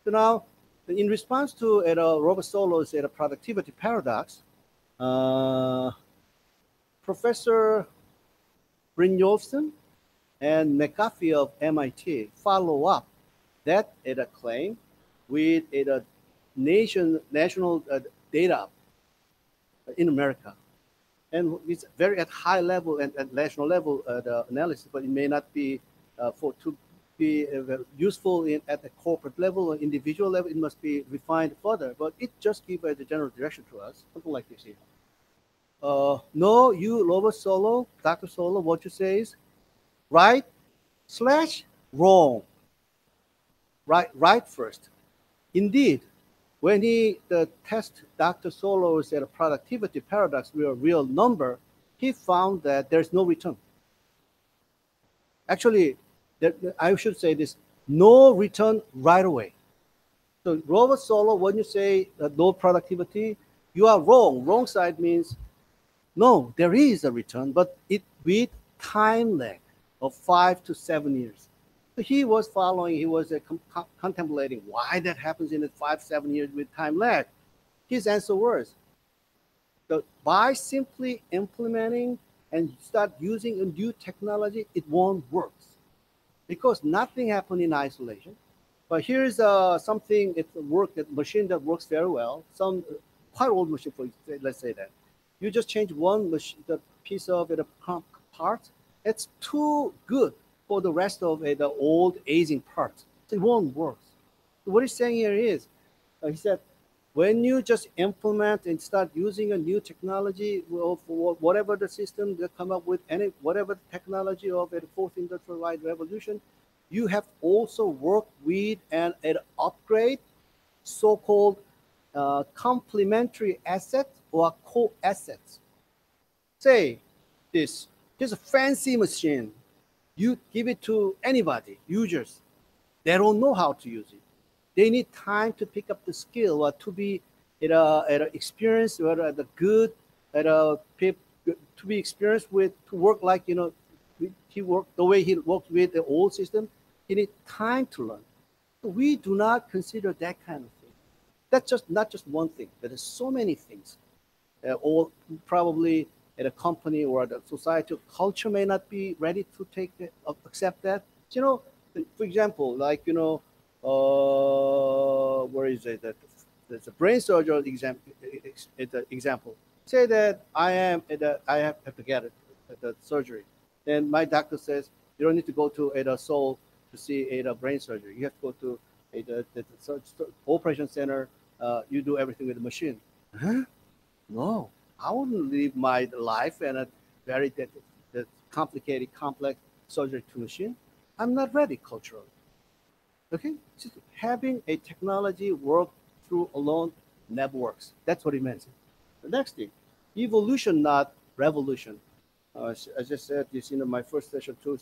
So now, in response to Robert Solow's productivity paradox, Professor Brynjolfsson and McAfee of MIT follow up that claim with national data in America. And it's very at high level and at national level the analysis, but it may not be to be useful at the corporate level or individual level. It must be refined further, but it just gives the general direction to us, something like this here. No, you, Robert Solow, Dr. Solow, what you say is right / wrong. Right first. Indeed, when he test Dr. Solow's productivity paradox with a real number, he found that there's no return. Actually, I should say this, no return right away. So Robert Solow, when you say no productivity, you are wrong. Wrong side means no, there is a return, but it with time lag of 5 to 7 years. So he was contemplating why that happens in 5-7 years with time lag. His answer was, by simply implementing and start using a new technology, it won't work. because nothing happened in isolation. But here's something, it's a machine that works very well. Some quite old machine, for let's say that. You just change one machine, the piece of it, a part. It's too good for the rest of it, the old aging parts. So it won't work. So what he's saying here is, he said, when you just implement and start using a new technology, well, for whatever the system they come up with, any whatever the technology of a fourth industrial revolution, you have also worked with and upgrade so-called complementary assets or co-assets. Say this, here's a fancy machine. You give it to anybody, users. They don't know how to use it. They need time to pick up the skill or to be at a experience or at a good to be experienced with, to work like, he worked the way he worked with the old system. He need time to learn. So we do not consider that kind of thing. That's just not just one thing. There are so many things. All probably at a company or the societal culture may not be ready to accept that. For example, like where is it? There's a brain surgery example. Say that I have to get the surgery. Then my doctor says you don't need to go to a Seoul to see a brain surgery. You have to go to the operation center. You do everything with the machine. Huh? No, I wouldn't live my life and a very complicated, complex surgery to machine. I'm not ready culturally. Okay, just having a technology work through alone never works. That's what he meant. The next thing, evolution, not revolution. As I just said this, my first session too.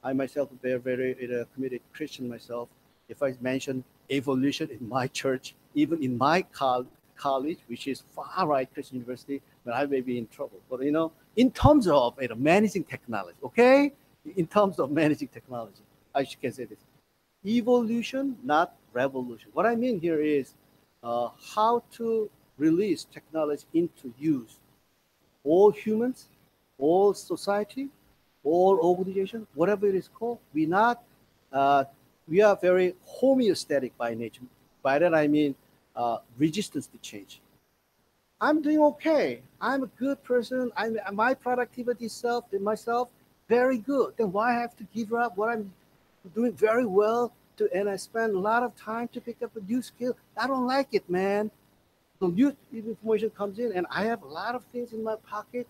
I myself am very committed Christian myself. If I mention evolution in my church, even in my college, which is far right Christian university, then I may be in trouble. But in terms of managing technology, okay, in terms of managing technology, I can say this. Evolution, not revolution. What I mean here is how to release technology into use. All humans, all society, all organization, whatever it is called, we are very homeostatic by nature. By that I mean resistance to change. I'm doing okay. I'm a good person. My productivity myself very good. Then why I have to give up what I'm doing very well and I spend a lot of time to pick up a new skill? I don't like it, man. So new information comes in and I have a lot of things in my pocket,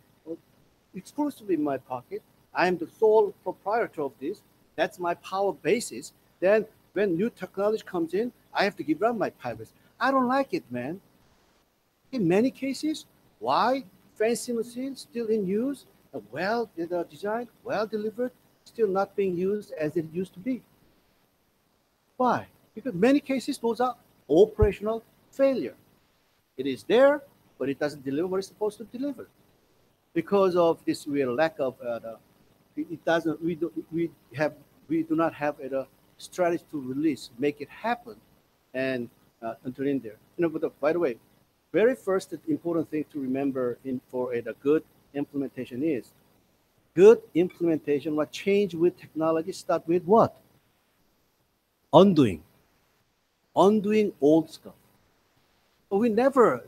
exclusively in my pocket. I am the sole proprietor of this. That's my power basis. Then when new technology comes in, I have to give up my privacy. I don't like it, man. In many cases, why fancy machines still in use, well designed, well delivered, still not being used as it used to be? Why? Because many cases those are operational failure. It is there, but it doesn't deliver what it's supposed to deliver. Because of this real lack of it doesn't. We do not have a strategy to release, make it happen, and enter in there. But by the way, very first important thing to remember for a good implementation is good implementation. What change with technology start with what? Undoing old stuff. But we never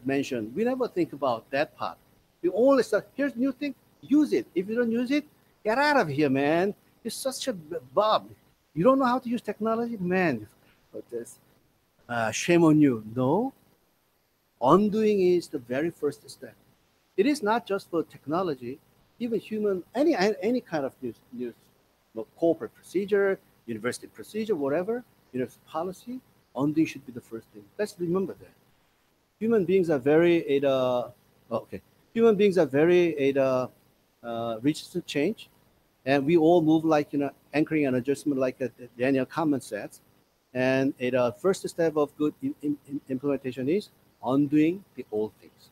think about that part. We only start, here's new thing, use it. If you don't use it, get out of here, man. You're such a bub. You don't know how to use technology? Man, but this, shame on you. No, undoing is the very first step. It is not just for technology, even human, any kind of news, corporate procedure, university procedure, whatever, policy, undoing should be the first thing. Let's remember that. Human beings are very Human beings are very resistant to change, and we all move like anchoring and adjustment, like Daniel Kahneman says. And the first step of good implementation is undoing the old things.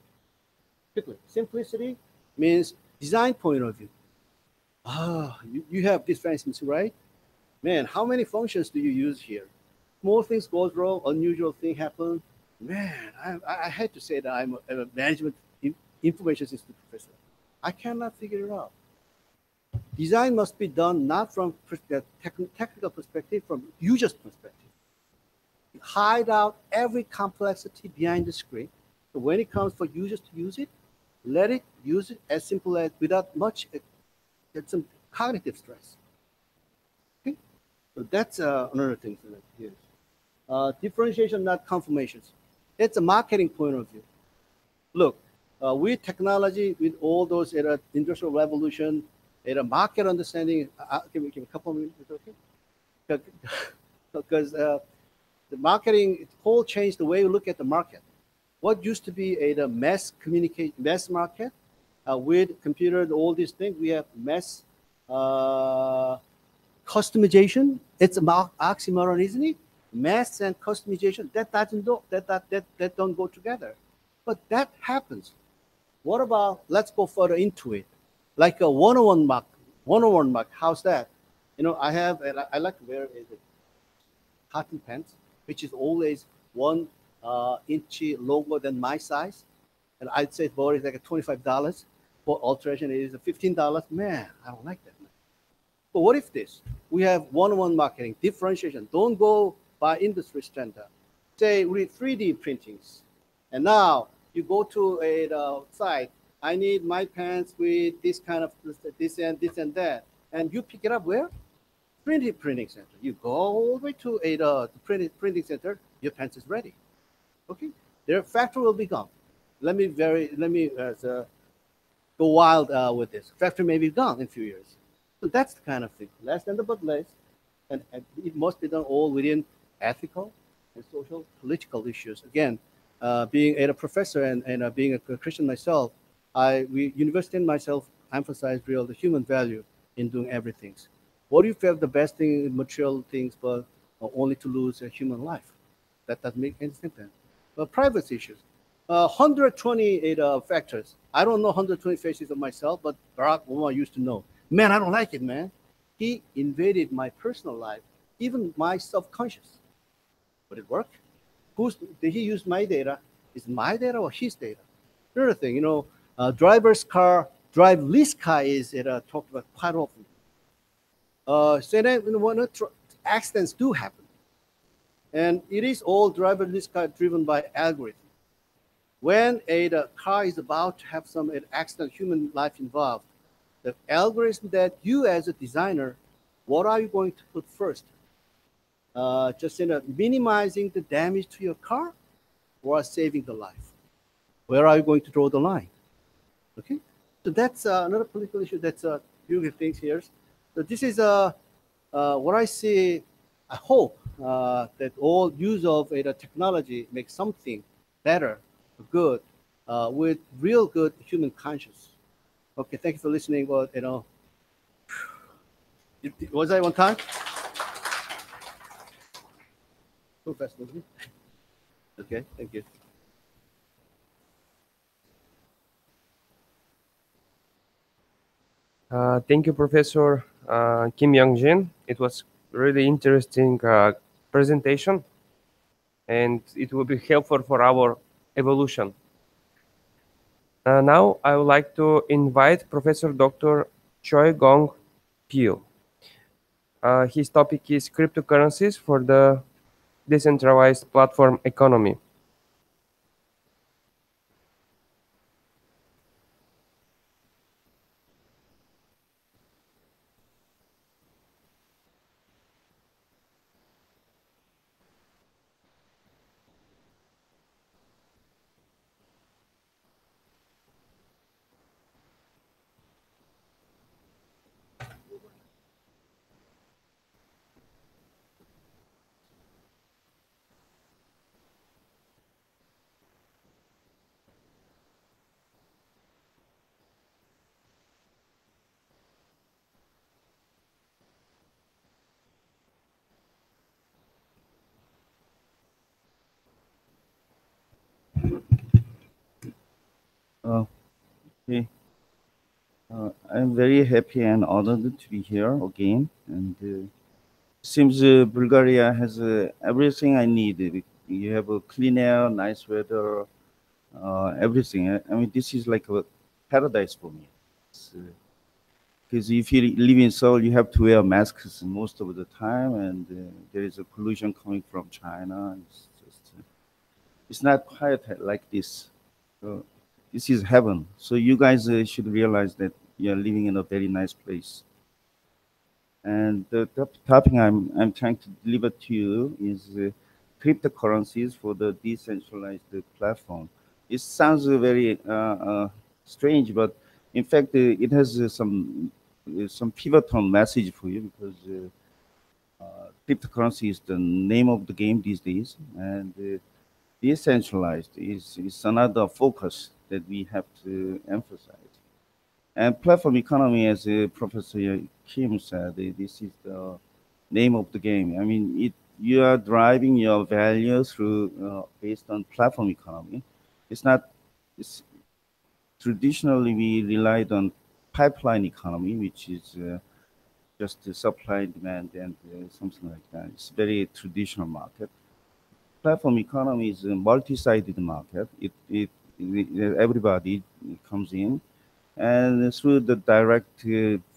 Quickly, simplicity means design point of view. You have this fancy, right? Man, how many functions do you use here? Small things goes wrong, unusual thing happen. Man, I had to say that I'm a management information system professor. I cannot figure it out. Design must be done not from the technical perspective, from user's perspective. Hide out every complexity behind the screen. So when it comes for users to use it, let it use it as simple as without much some cognitive stress. Okay, so that's another thing here. Differentiation, not confirmations. It's a marketing point of view. Look, with technology, with all those industrial revolution, market understanding. Give me a couple of minutes, okay? Because the marketing whole changed the way you look at the market. What used to be a mass market with computer, all these things, we have mass customization. It's about oxymoron, isn't it? Mass and customization, that don't go together. But that happens. What about, let's go further into it. Like a one-on-one mark, how's that? You know, I like to wear cotton pants, which is always 1 inch longer than my size. And I'd say for it's like $25. For alteration, it is $15. Man, I don't like that. But what if this? We have one-on-one marketing, differentiation. Don't go by industry standard. Say with 3D printings. And now you go to a site, I need my pants with this kind of this and that. And you pick it up where? 3D printing center. You go all the way to a printing center, your pants is ready. Okay? Their factory will be gone. Let me go wild with this. Factory may be gone in a few years. So that's the kind of thing. Less than the but less. And it must be done all within ethical and social, political issues. Again, being a professor and being a Christian myself, university and myself emphasize the human value in doing everything. What if you have the best thing in material things, but only to lose a human life? That doesn't make any sense. But privacy issues. 128 factors. I don't know 120 faces of myself, but Barack Obama used to know. Man, I don't like it, man. He invaded my personal life, even my self-conscious. Would it work? Did he use my data? Is my data or his data? Another thing, you know, driverless car is talked about quite often. So then, accidents do happen. And it is all driverless car driven by algorithm. When a car is about to have some accident, human life involved, the algorithm that you as a designer, what are you going to put first? Just minimizing the damage to your car or saving the life? Where are you going to draw the line? Okay, so that's another political issue. That's a few things here. So this is what I see. I hope that all use of technology makes something better, good, with real good human conscience. Okay, thank you for listening. Well, was I on time? Too fast, wasn't it? Okay, thank you. Thank you, Professor Kim Young-jin. It was really interesting presentation, and it will be helpful for our evolution. Now, I would like to invite Professor Dr. Choi Gong Pyo. His topic is cryptocurrencies for the decentralized platform economy. Okay. I'm very happy and honored to be here again. And seems Bulgaria has everything I need. You have a clean air, nice weather, everything. I mean, this is like a paradise for me. because if you live in Seoul, you have to wear masks most of the time, and there is a pollution coming from China. It's not quite like this. So this is heaven. So you guys should realize that you're living in a very nice place. And the topic I'm trying to deliver to you is cryptocurrencies for the decentralized platform. It sounds very strange, but in fact, it has some pivotal message for you, because cryptocurrency is the name of the game these days, and decentralized is another focus that we have to emphasize. And platform economy, as Professor Kim said, this is the name of the game. I mean, you are driving your value through based on platform economy. It's not. It's traditionally we relied on pipeline economy, which is just the supply and demand and something like that. It's very traditional market. Platform economy is a multi-sided market. Everybody comes in, and through the direct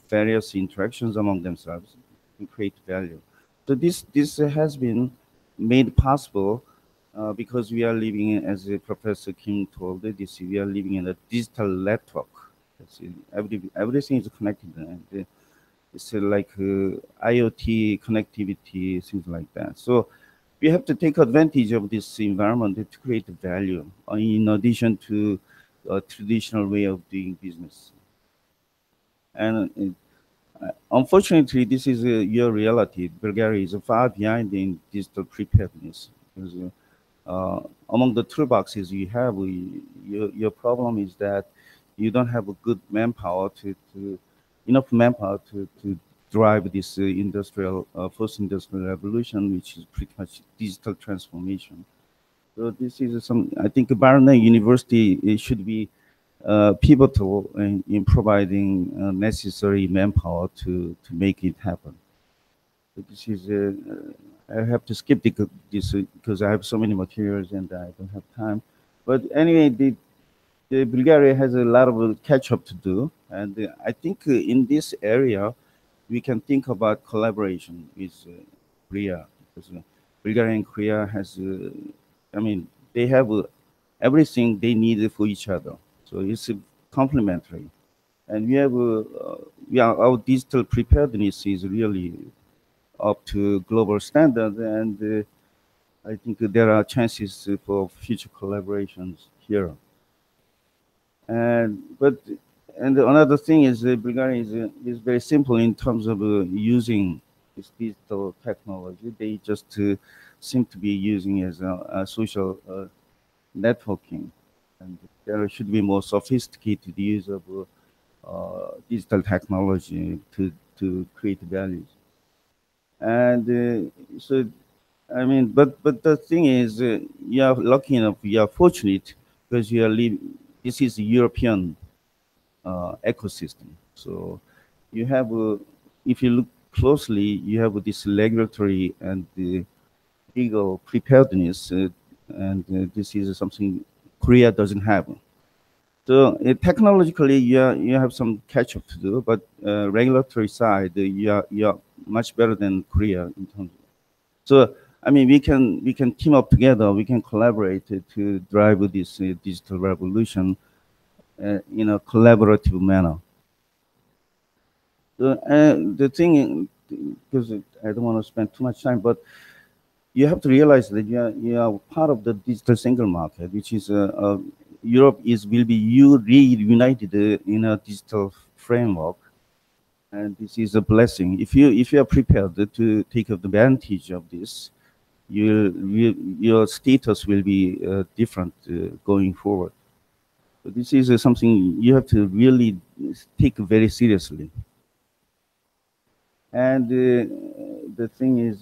various interactions among themselves, you create value. So this has been made possible because we are living in, as Professor Kim told this, we are living in a digital network. Everything is connected, and it's like IoT connectivity, things like that. So we have to take advantage of this environment to create value, in addition to a traditional way of doing business. And unfortunately, this is your reality. Bulgaria is far behind in digital preparedness. Because, among the toolboxes you have, your problem is that you don't have a good manpower enough manpower to drive this first industrial revolution, which is pretty much digital transformation. So this is I think Varna University should be pivotal in providing necessary manpower to make it happen. So this is I have to skip this because I have so many materials and I don't have time. But anyway, the Bulgaria has a lot of catch up to do, and I think in this area we can think about collaboration with Korea, because Bulgaria and Korea has, I mean, they have everything they need for each other. So it's complementary, and our digital preparedness is really up to global standard, and I think there are chances for future collaborations here. And another thing is Bulgaria is very simple in terms of using this digital technology. They just seem to be using as a social networking, and there should be more sophisticated use of digital technology to create values. And so, I mean, but the thing is, you are lucky enough, you are fortunate, because you are living. This is a European ecosystem. So you have, if you look closely, you have this regulatory and the legal preparedness, and this is something Korea doesn't have. So technologically, you have some catch up to do, but regulatory side, you are much better than Korea in terms of. So I mean, we can team up together. We can collaborate to drive this digital revolution in a collaborative manner. The thing, because I don't want to spend too much time, but you have to realize that you are part of the digital single market, which is Europe will be reunited in a digital framework, and this is a blessing. If you are prepared to take advantage of this, your status will be different going forward. So this is something you have to really take very seriously. And the thing is,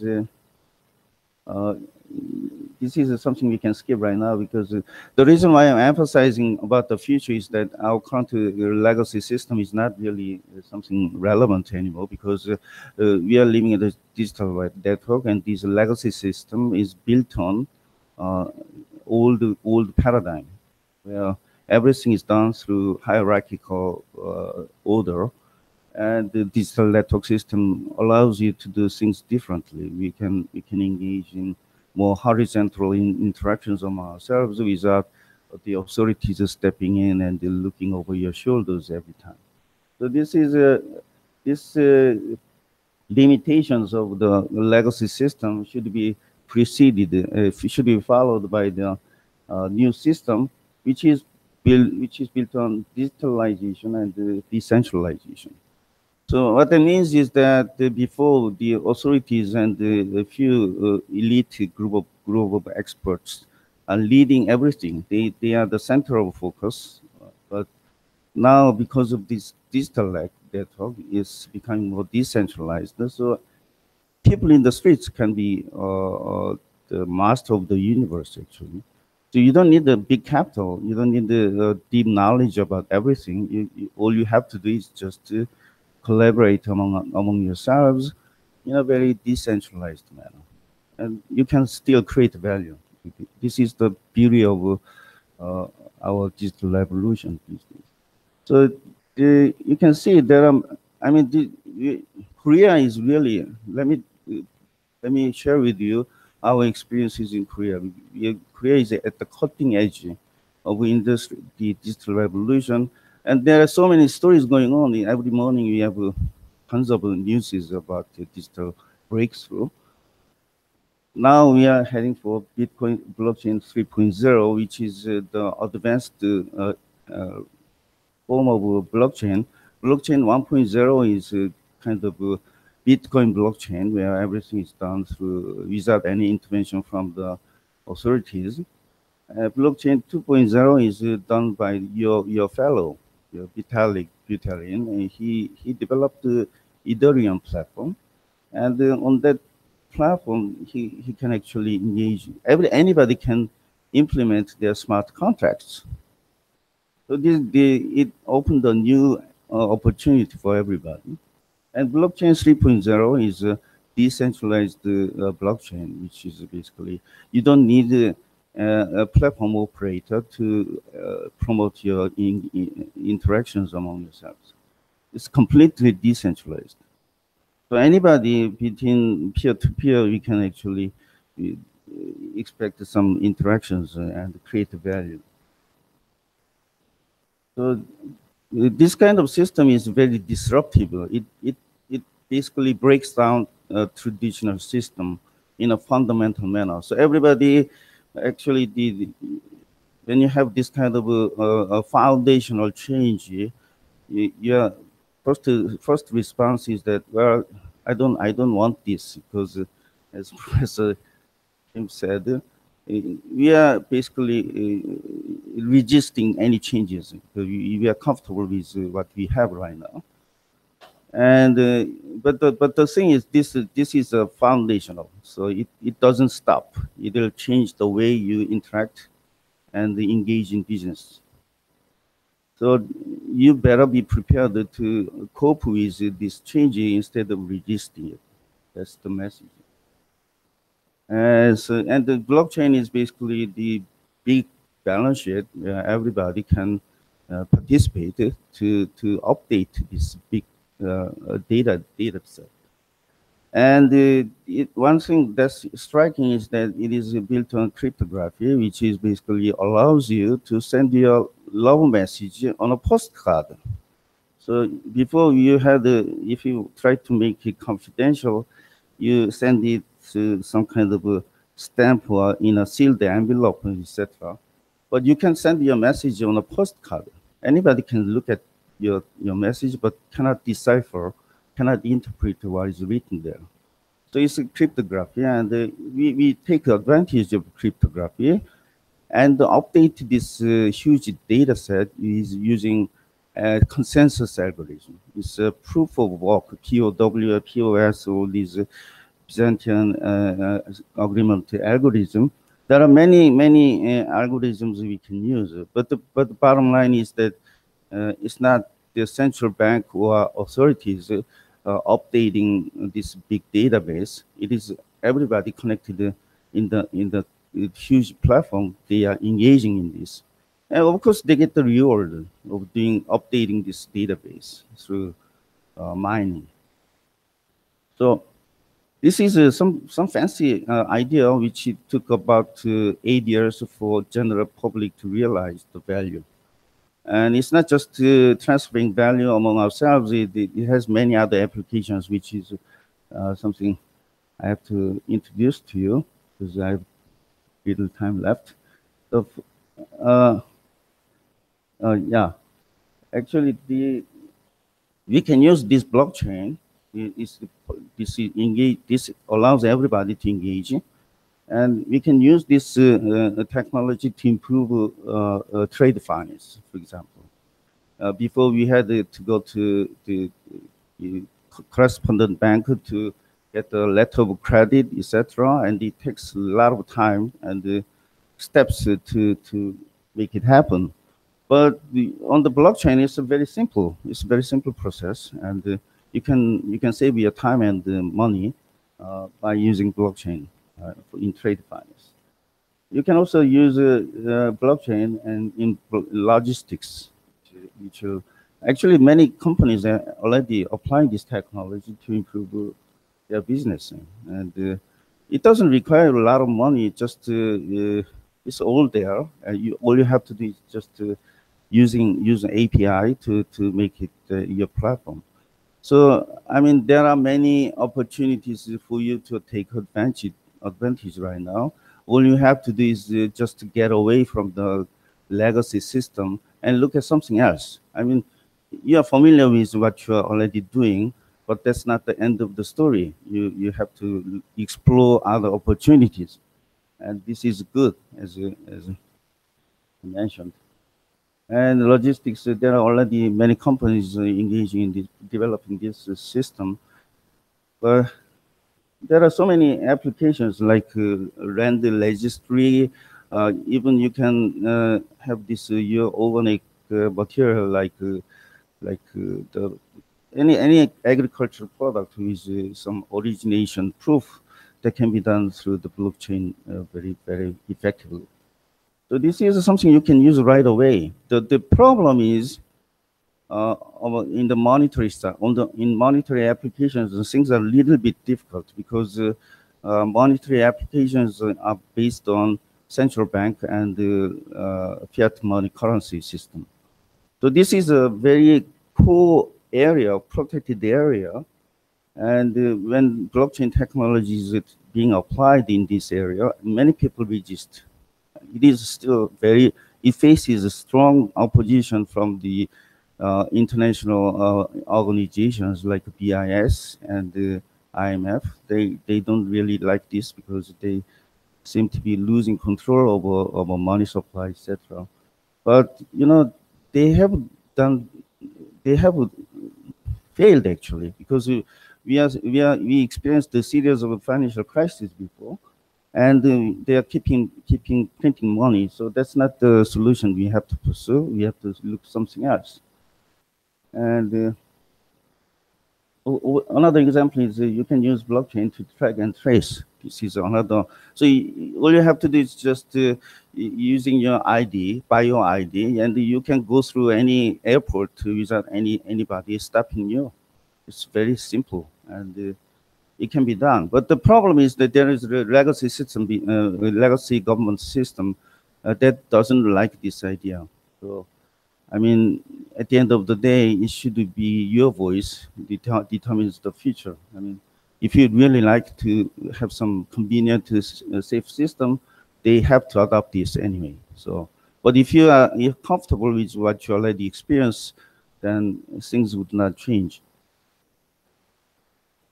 this is something we can skip right now, because the reason why I'm emphasizing about the future is that our current legacy system is not really something relevant anymore, because we are living in a digital network, and this legacy system is built on old paradigm, where everything is done through hierarchical order, And the digital network system allows you to do things differently. We can engage in more horizontal interactions among ourselves without the authorities stepping in and looking over your shoulders every time. So this is this limitations of the legacy system should be preceded, should be followed by the new system, which is built on digitalization and decentralization. So what that means is that before the authorities and a few elite group of experts are leading everything, they are the center of focus. But now, because of this digital network, is becoming more decentralized. So people in the streets can be the master of the universe, actually. So you don't need a big capital. You don't need the deep knowledge about everything. All you have to do is just to collaborate among yourselves in a very decentralized manner, and you can still create value. This is the beauty of our digital revolution these days. So you can see there are. I mean, Korea is really. Let me share with you our experiences in Korea. Korea is at the cutting edge of industry, the digital revolution. And there are so many stories going on. Every morning we have tons of news about the digital breakthrough. Now we are heading for Bitcoin blockchain 3.0, which is the advanced form of blockchain. Blockchain 1.0 is kind of a Bitcoin blockchain where everything is done through without any intervention from the authorities. Blockchain 2.0 is done by your fellow, Vitalik Buterin, and he developed the Ethereum platform, and on that platform he can actually engage. Anybody can implement their smart contracts. So it opened a new opportunity for everybody. And blockchain 3.0 is a decentralized blockchain, which is basically you don't need a platform operator to promote your interactions among yourselves. It's completely decentralized. So anybody between peer-to-peer, we can actually expect some interactions and create value. So this kind of system is very disruptive. It basically breaks down a traditional system in a fundamental manner. So everybody actually when you have this kind of a foundational change, your first response is that, well, I don't want this, because as Professor Kim said, we are basically resisting any changes. We are comfortable with what we have right now. And but the thing is, this is a foundational, so it doesn't stop. It will change the way you interact and engage in business. So you better be prepared to cope with this change instead of resisting it. That's the message. And the blockchain is basically the big balance sheet where everybody can participate to update this big data set. And one thing that's striking is that it is built on cryptography, which is basically allows you to send your love message on a postcard. So before you had, if you try to make it confidential, you send it to some kind of a stamp or in a sealed envelope, etc. But you can send your message on a postcard. Anybody can look at your message, but cannot decipher, cannot interpret what is written there. So it's a cryptography, and we take advantage of cryptography and update this huge data set is using a consensus algorithm. It's a proof of work, POW, POS, all these Byzantine agreement algorithm. There are many algorithms we can use, but the bottom line is that it's not the central bank or authorities updating this big database. It is everybody connected in the huge platform. They are engaging in this, and of course they get the reward of updating this database through mining. So this is some fancy idea which it took about 8 years for general public to realize the value. And it's not just transferring value among ourselves, it has many other applications, which is something I have to introduce to you because I have little time left. So, yeah, actually, we can use this blockchain. This allows everybody to engage, and we can use this technology to improve trade finance, for example. Before we had to go to the correspondent bank to get a letter of credit, etc., and it takes a lot of time and steps to make it happen. But on the blockchain, it's a very simple. It's a very simple process, and you can save your time and money by using blockchain in trade finance. You can also use blockchain and in logistics, which actually many companies are already applying this technology to improve their business, and it doesn't require a lot of money. Just it's all there. All you have to do is just use an API to make it your platform. So I mean, there are many opportunities for you to take advantage right now. All you have to do is just to get away from the legacy system and look at something else. I mean, you are familiar with what you are already doing, but that's not the end of the story. You have to explore other opportunities, and this is good, as I mentioned. And logistics, there are already many companies engaging in developing this system, but there are so many applications like land registry. Even you can have this your organic material like any agricultural product with some origination proof that can be done through the blockchain very effectively. So this is something you can use right away. The problem is in the monetary side, in monetary applications, things are a little bit difficult because monetary applications are based on central bank and fiat money currency system. So this is a very core area, protected area, and when blockchain technology is being applied in this area, many people resist. It is still it faces a strong opposition from the international organizations like BIS and the IMF. They don't really like this because they seem to be losing control over money supply, etc. But you know, they have failed actually, because we experienced a series of financial crises before, and they are keeping printing money. So that's not the solution we have to pursue. We have to look something else. And another example is you can use blockchain to track and trace. This is another. So all you have to do is just using your ID, buy your ID, and you can go through any airport without anybody stopping you. It's very simple, and it can be done. But the problem is that there is a legacy system, legacy government system that doesn't like this idea. So, I mean, at the end of the day, it should be your voice that determines the future. I mean, if you'd really like to have some convenient, safe system, they have to adopt this anyway. So, but if you're comfortable with what you already experienced, then things would not change.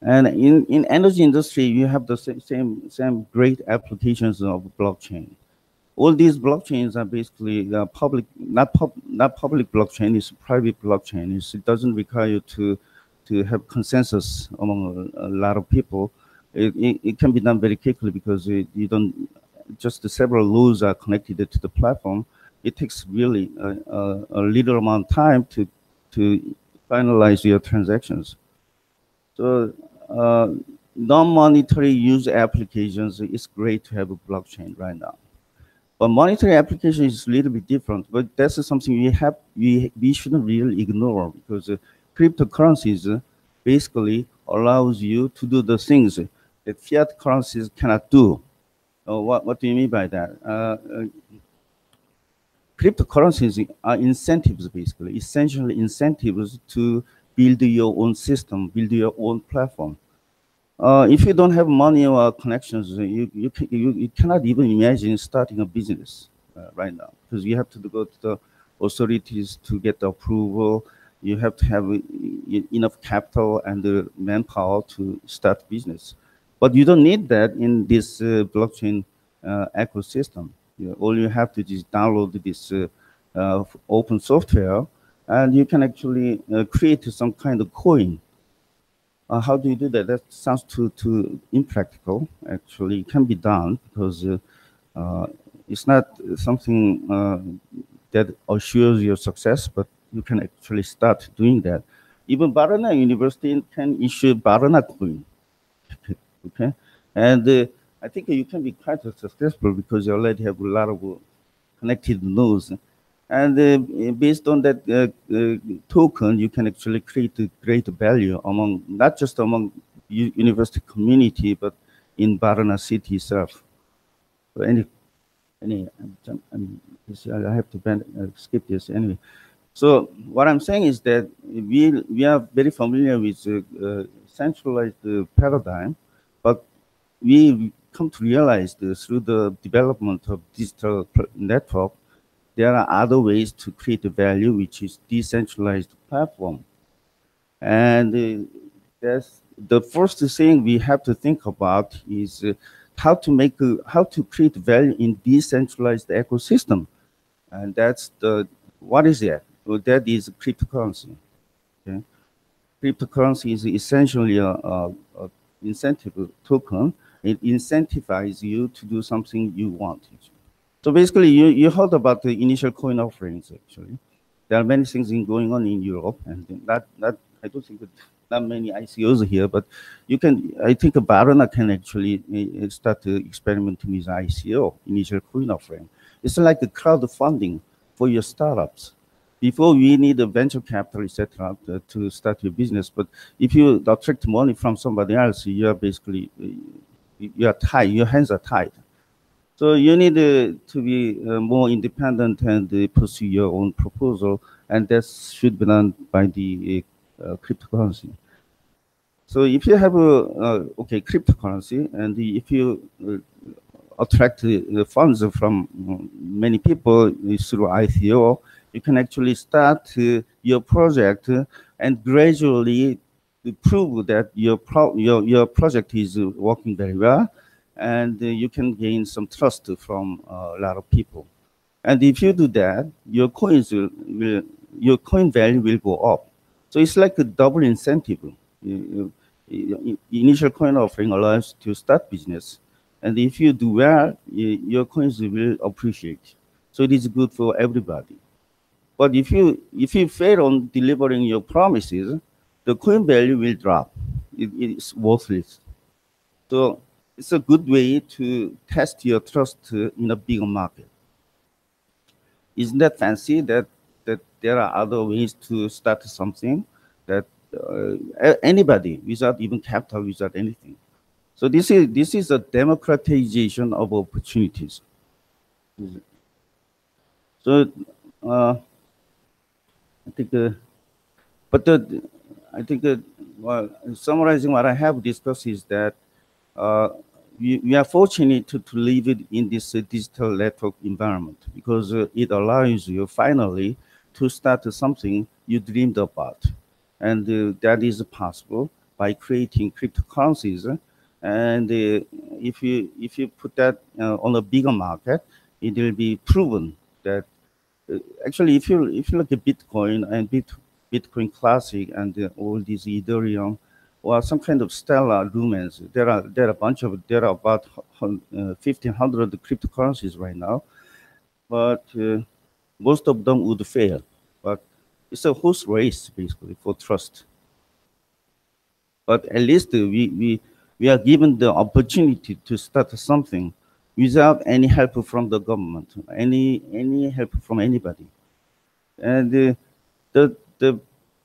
And in energy industry, you have the same great applications of blockchain. All these blockchains are basically public, not public blockchain. It's private blockchain. It doesn't require you to have consensus among a lot of people. It can be done very quickly because you don't just several laws are connected to the platform. It takes really a little amount of time to finalize your transactions. So non-monetary use applications, it's great to have a blockchain right now. But monetary application is a little bit different, but that's something we shouldn't really ignore, because cryptocurrencies basically allows you to do the things that fiat currencies cannot do. What do you mean by that? Cryptocurrencies are incentives, basically, essentially incentives to build your own system, build your own platform. If you don't have money or connections, you cannot even imagine starting a business right now, because you have to go to the authorities to get the approval. You have to have enough capital and the manpower to start business. But you don't need that in this blockchain ecosystem. All you have to do is download this open software, and you can actually create some kind of coin. How do you do that? That sounds too impractical. Actually, it can be done because it's not something that assures your success, but you can actually start doing that. Even Varna University can issue Varna coin. Okay, and I think you can be quite successful because you already have a lot of connected nodes. And based on that token, you can actually create a great value among, not just among university community, but in Varna city itself. So I have to skip this anyway. So what I'm saying is that we are very familiar with centralized paradigm, but we come to realize that through the development of digital network, there are other ways to create value, which is decentralized platform. And that's the first thing we have to think about is how to create value in decentralized ecosystem. And that's what is that? Well, that is cryptocurrency. Okay? Cryptocurrency is essentially a incentive token. It incentivizes you to do something you want. So basically, you heard about the initial coin offerings. Actually, there are many things going on in Europe, and I don't think that not many ICOs here, but you can. I think Varna can actually start experimenting with ICO, initial coin offering. It's like a crowdfunding for your startups. Before we need a venture capital, etc., to start your business. But if you attract money from somebody else, you are basically you are tied. Your hands are tied. So you need to be more independent and pursue your own proposal, and that should be done by the cryptocurrency. So if you have a cryptocurrency, and if you attract funds from many people through ICO, you can actually start your project and gradually prove that your project is working very well, and you can gain some trust from a lot of people. And if you do that, your your coin value will go up. So it's like a double incentive. Initial coin offering allows to start business, and if you do well, your coins will appreciate. So it is good for everybody. But if you fail on delivering your promises, the coin value will drop. It's worthless. So it's a good way to test your trust in a bigger market. Isn't that fancy that there are other ways to start something that anybody without even capital, without anything. So this is a democratization of opportunities. So I think, well, summarizing what I have discussed is that we are fortunate to live in this digital network environment because it allows you finally to start something you dreamed about. And that is possible by creating cryptocurrencies. And if you put that on a bigger market, it will be proven that actually, if you look at Bitcoin and Bitcoin Classic and all these Ethereum or some kind of Stellar Lumens, there are about 1,500 cryptocurrencies right now, but most of them would fail. But it's a horse race basically for trust. But at least we are given the opportunity to start something without any help from the government, any help from anybody. And the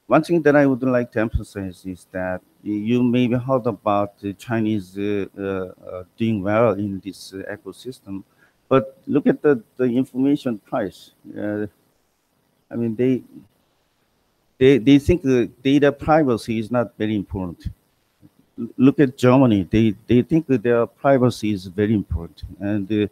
one thing that I would like to emphasize is that you maybe heard about the Chinese doing well in this ecosystem, but look at the information price. I mean, they think the data privacy is not very important. Look at Germany. They think that their privacy is very important, and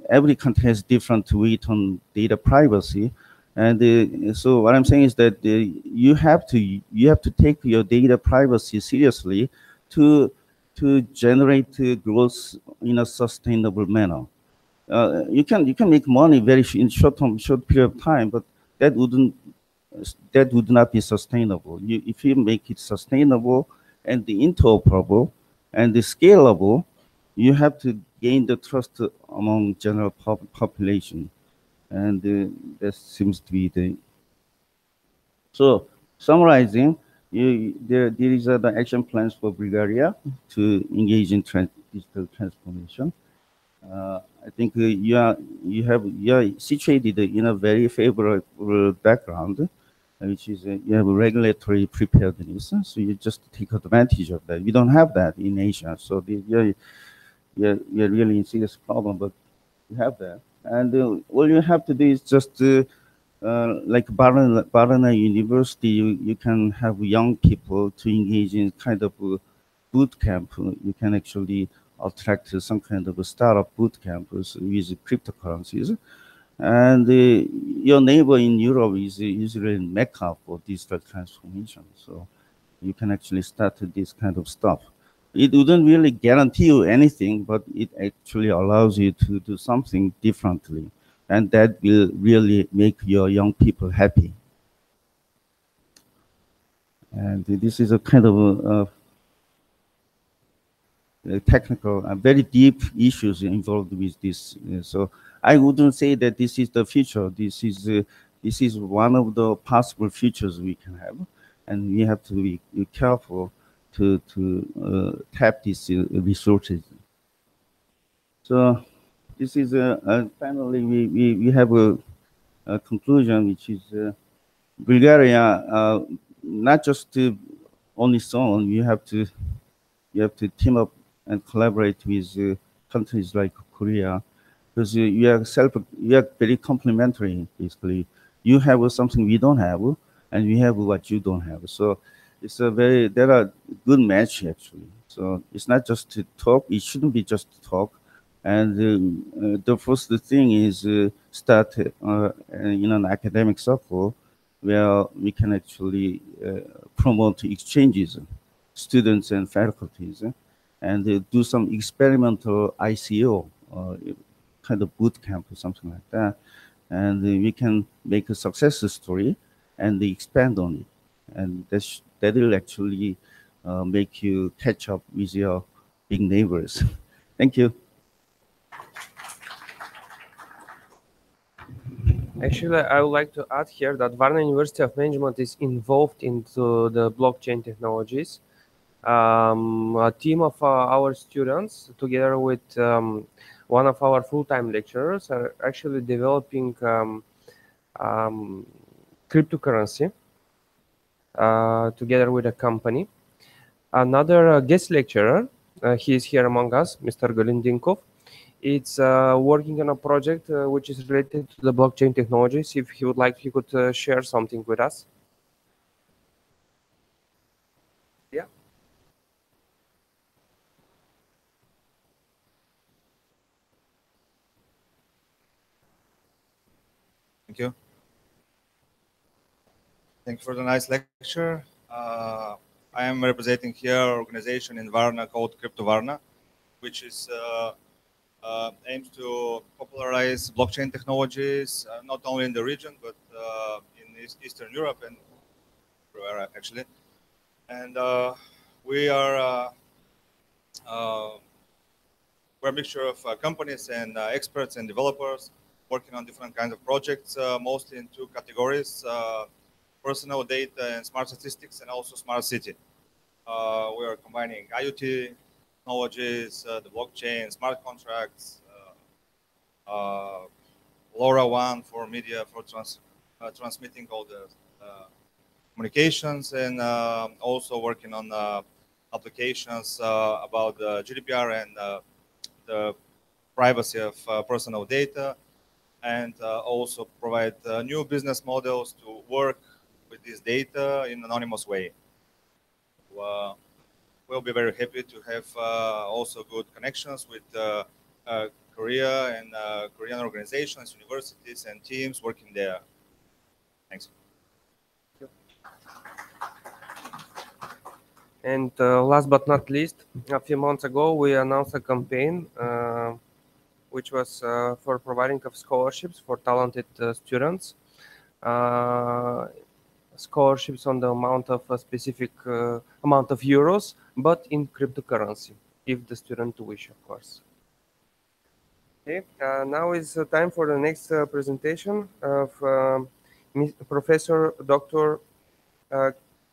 every country has different weight on data privacy. And so what I'm saying is that you have to take your data privacy seriously to generate growth in a sustainable manner. You can make money in short period of time, but that would not be sustainable. If you make it sustainable and the interoperable and the scalable, you have to gain the trust among general population, and that seems to be the. So summarizing, there is the action plans for Bulgaria to engage in digital transformation. I think you are situated in a very favorable background, which is you have a regulatory preparedness. So you just take advantage of that. We don't have that in Asia, so you're really in serious problem, but you have that. And all you have to do is just like Varna University, you can have young people to engage in kind of boot camp. You can actually attract some kind of a startup boot camp with cryptocurrencies. And your neighbor in Europe is Israel Mecca for digital transformation. So you can actually start this kind of stuff. It wouldn't really guarantee you anything, but it actually allows you to do something differently. And that will really make your young people happy. And this is a kind of technical, very deep issues involved with this. So I wouldn't say that this is the future. This is one of the possible futures we can have, and we have to be careful to tap these resources. So this is finally we have a conclusion, which is Bulgaria not just to on its own. You have to team up and collaborate with countries like Korea, because you are very complementary. Basically, you have something we don't have, and we have what you don't have. So it's there are good match actually. So it's not just to talk. It shouldn't be just to talk. And the first thing is start in an academic circle where we can actually promote exchanges, students and faculties, and do some experimental ICO, kind of boot camp or something like that. And we can make a success story and expand on it. And that will actually make you catch up with your big neighbors. Thank you. Actually, I would like to add here that Varna University of Management is involved into the blockchain technologies. A team of our students, together with one of our full-time lecturers, are actually developing cryptocurrency together with a company. Another guest lecturer, he is here among us, Mr. Galindinkov. It's working on a project which is related to the blockchain technologies. If he would like, he could share something with us. Yeah. Thank you. Thank you for the nice lecture. I am representing here an organization in Varna called Crypto Varna, which is aims to popularize blockchain technologies, not only in the region, but in Eastern Europe and everywhere, actually. And we are we're a mixture of companies and experts and developers working on different kinds of projects, mostly in two categories, personal data and smart statistics, and also smart city. We are combining IoT technologies, the blockchain, smart contracts, LoRaWAN for media, for transmitting all the communications, and also working on applications about the GDPR and the privacy of personal data, and also provide new business models to work with this data in an anonymous way. We'll be very happy to have also good connections with Korea and Korean organizations, universities, and teams working there. Thanks. And last but not least, a few months ago, we announced a campaign which was for providing of scholarships for talented students. Scholarships on the amount of a specific amount of euros, but in cryptocurrency, if the student wish, of course. Okay, now is time for the next presentation of Professor Dr.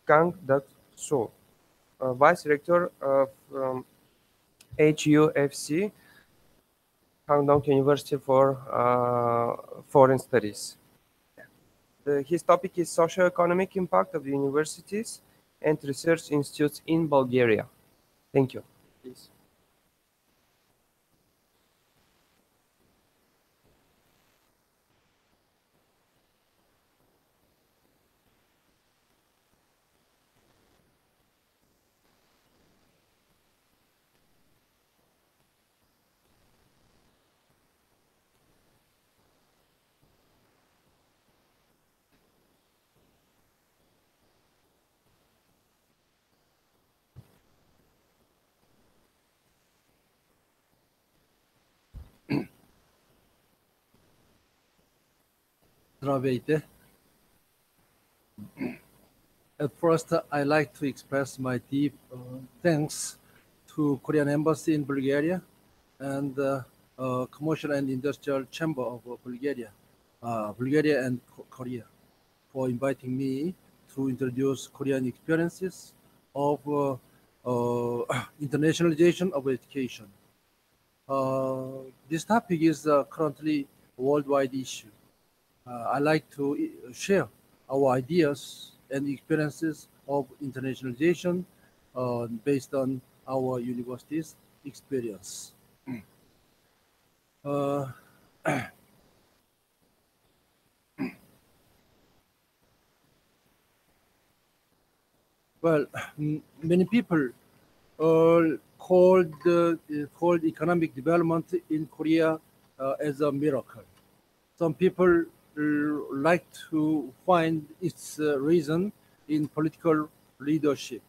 Kang Dak-soo, Vice Rector of HUFC, Hangdong University for Foreign Studies. His topic is socio-economic impact of universities and research institutes in Bulgaria. Thank you. Please. Здравейте. At first, I'd like to express my deep thanks to Korean Embassy in Bulgaria and Commercial and Industrial Chamber of Bulgaria, Bulgaria and Korea, for inviting me to introduce Korean experiences of internationalization of education. This topic is currently a worldwide issue. I like to share our ideas and experiences of internationalization based on our university's experience. Well, many people called economic development in Korea as a miracle. Some people like to find its reason in political leadership.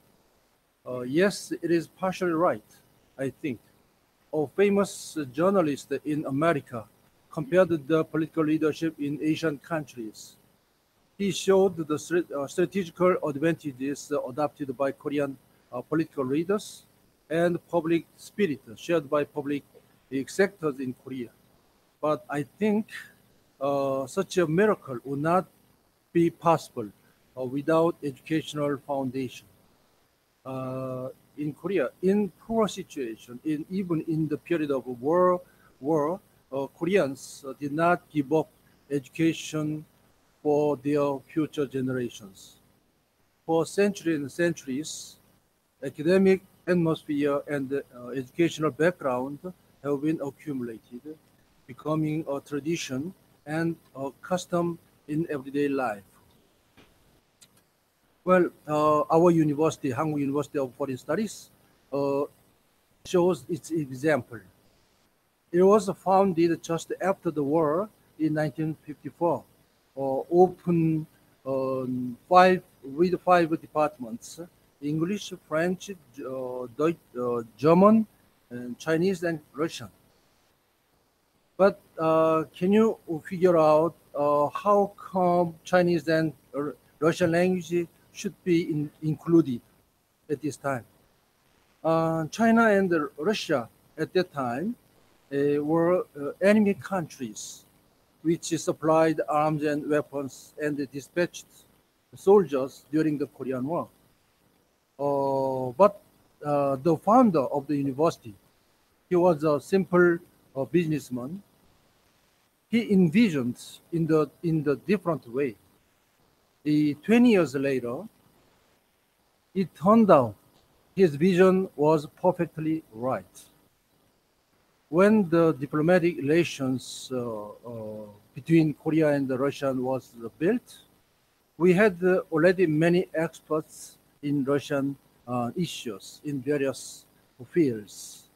Yes, it is partially right, I think. A famous journalist in America compared the political leadership in Asian countries. He showed the strategical advantages adopted by Korean political leaders and public spirit shared by public sectors in Korea. But I think such a miracle would not be possible without educational foundation. In Korea, in poor situation, even in the period of war, Koreans did not give up education for their future generations. For centuries and centuries, academic atmosphere and educational background have been accumulated, becoming a tradition and a custom in everyday life. Well, our university, Hanguk University of Foreign Studies, shows its example. It was founded just after the war in 1954, open with five departments: English, French, German, and Chinese, and Russian. But can you figure out how come Chinese and Russian language should be included at this time? China and Russia at that time were enemy countries which supplied arms and weapons and dispatched soldiers during the Korean War. But the founder of the university, he was a simple businessman. He envisioned in the different way. 20 years later, it turned out his vision was perfectly right. When the diplomatic relations between Korea and Russia was built, we had already many experts in Russian issues in various fields.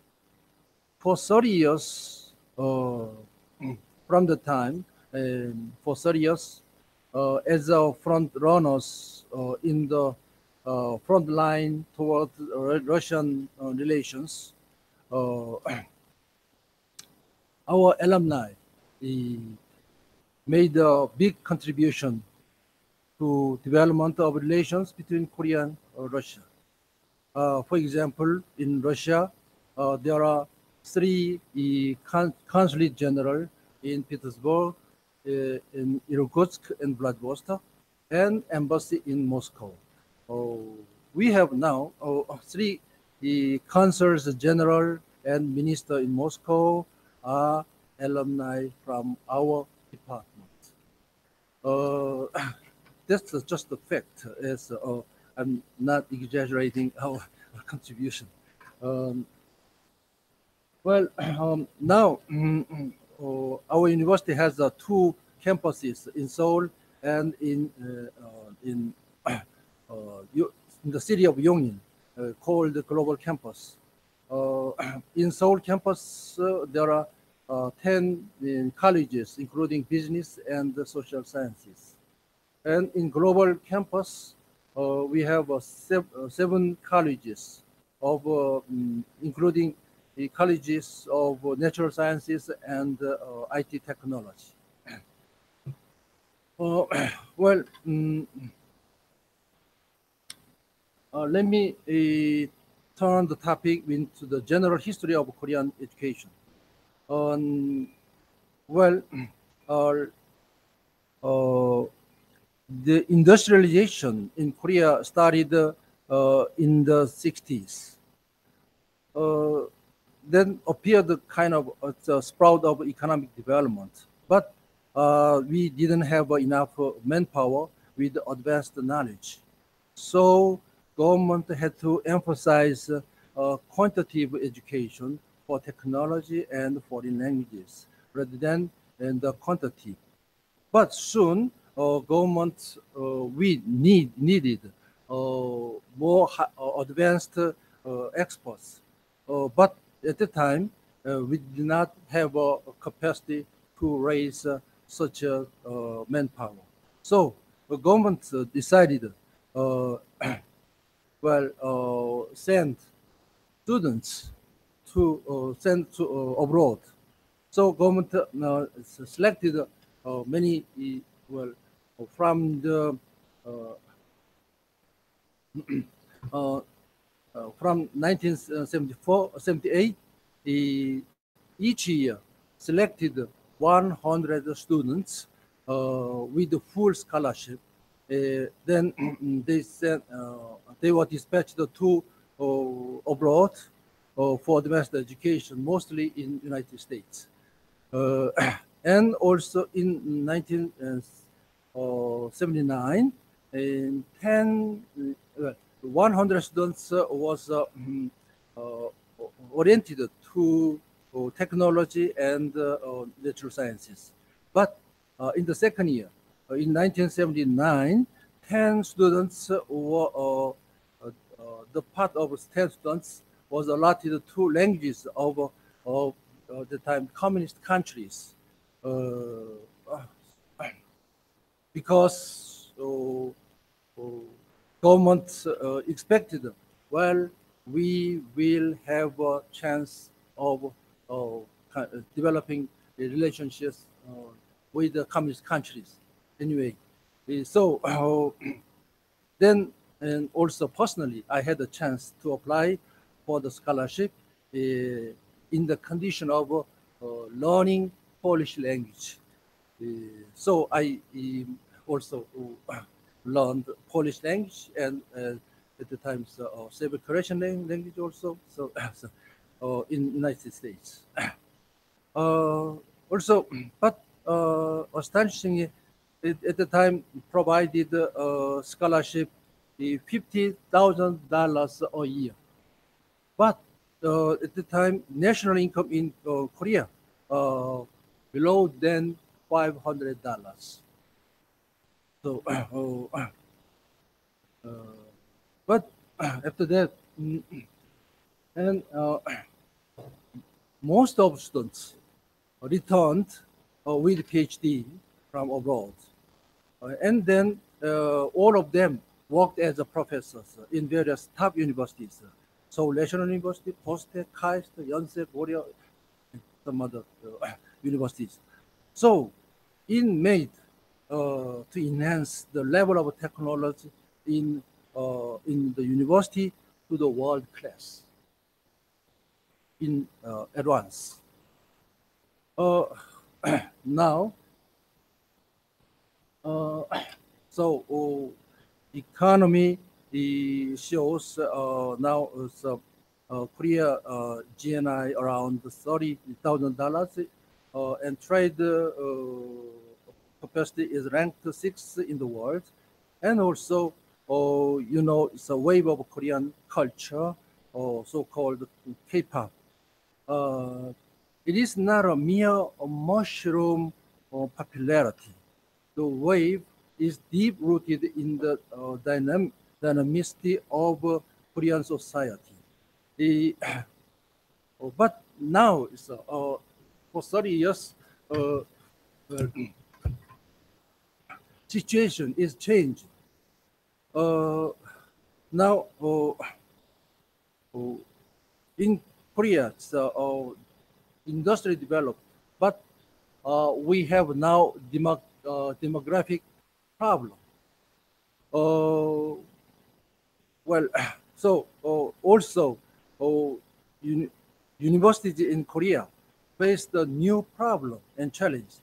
For 30 years, from the time, for 30 years, as front runners in the front line toward Russian relations, our alumni made a big contribution to development of relations between Korea and Russia. For example, in Russia, there are three consulate general in Petersburg, in Irkutsk and Vladivostok, and embassy in Moscow. We have now three consuls general and minister in Moscow are alumni from our department. That's just a fact. As I'm not exaggerating our contribution. Now our university has two campuses in Seoul and in the city of Yongin, called the Global Campus. In Seoul campus, there are 10 colleges, including business and social sciences. And in Global Campus, we have 7 colleges of, including the colleges of natural sciences and IT technology. Let me turn the topic into the general history of Korean education. The industrialization in Korea started in the 60s. Then appeared kind of a sprout of economic development, but we didn't have enough manpower with advanced knowledge. So government had to emphasize quantitative education for technology and foreign languages rather than the quantity. But soon, government we needed more advanced experts. But at the time, we did not have a capacity to raise such manpower. So the government decided, send students to send to abroad. So government selected many from the from 1978, each year selected 100 students with the full scholarship. Then they were dispatched to abroad for advanced education, mostly in United States. And also in 1979, 100 students was oriented to technology and natural sciences. But in the second year, in 1979, 10 students were, the part of 10 students was allotted to languages of the time communist countries. Because government expected, well, we will have a chance of developing relationships with the communist countries. Anyway, so then, and also personally, I had a chance to apply for the scholarship in the condition of learning Polish language. So I also learned Polish language and at the time Serbo-Croatian language also. So in United States. Also, but astonishingly, at the time provided scholarship $50,000 a year. But at the time, national income in Korea below than $500. So, but after that, and most of students returned with PhD from abroad. And then all of them worked as professors in various top universities. Seoul National University, Post-Tech, KAIST, Yonsei, Korea, and some other universities. So it made to enhance the level of technology in the university to the world class in advance. Now, so economy shows now Korea GNI around $30,000, and trade capacity is ranked 6th in the world, and also you know, it's a wave of Korean culture, so-called K-pop. It is not a mere mushroom popularity. The wave is deep-rooted in the dynamicity of Korean society. But now, it's, for 30 years, situation is changed. Now, in Korea, industry developed, but we have now demographic problem. Well, so also universities in Korea face the new problem and challenge.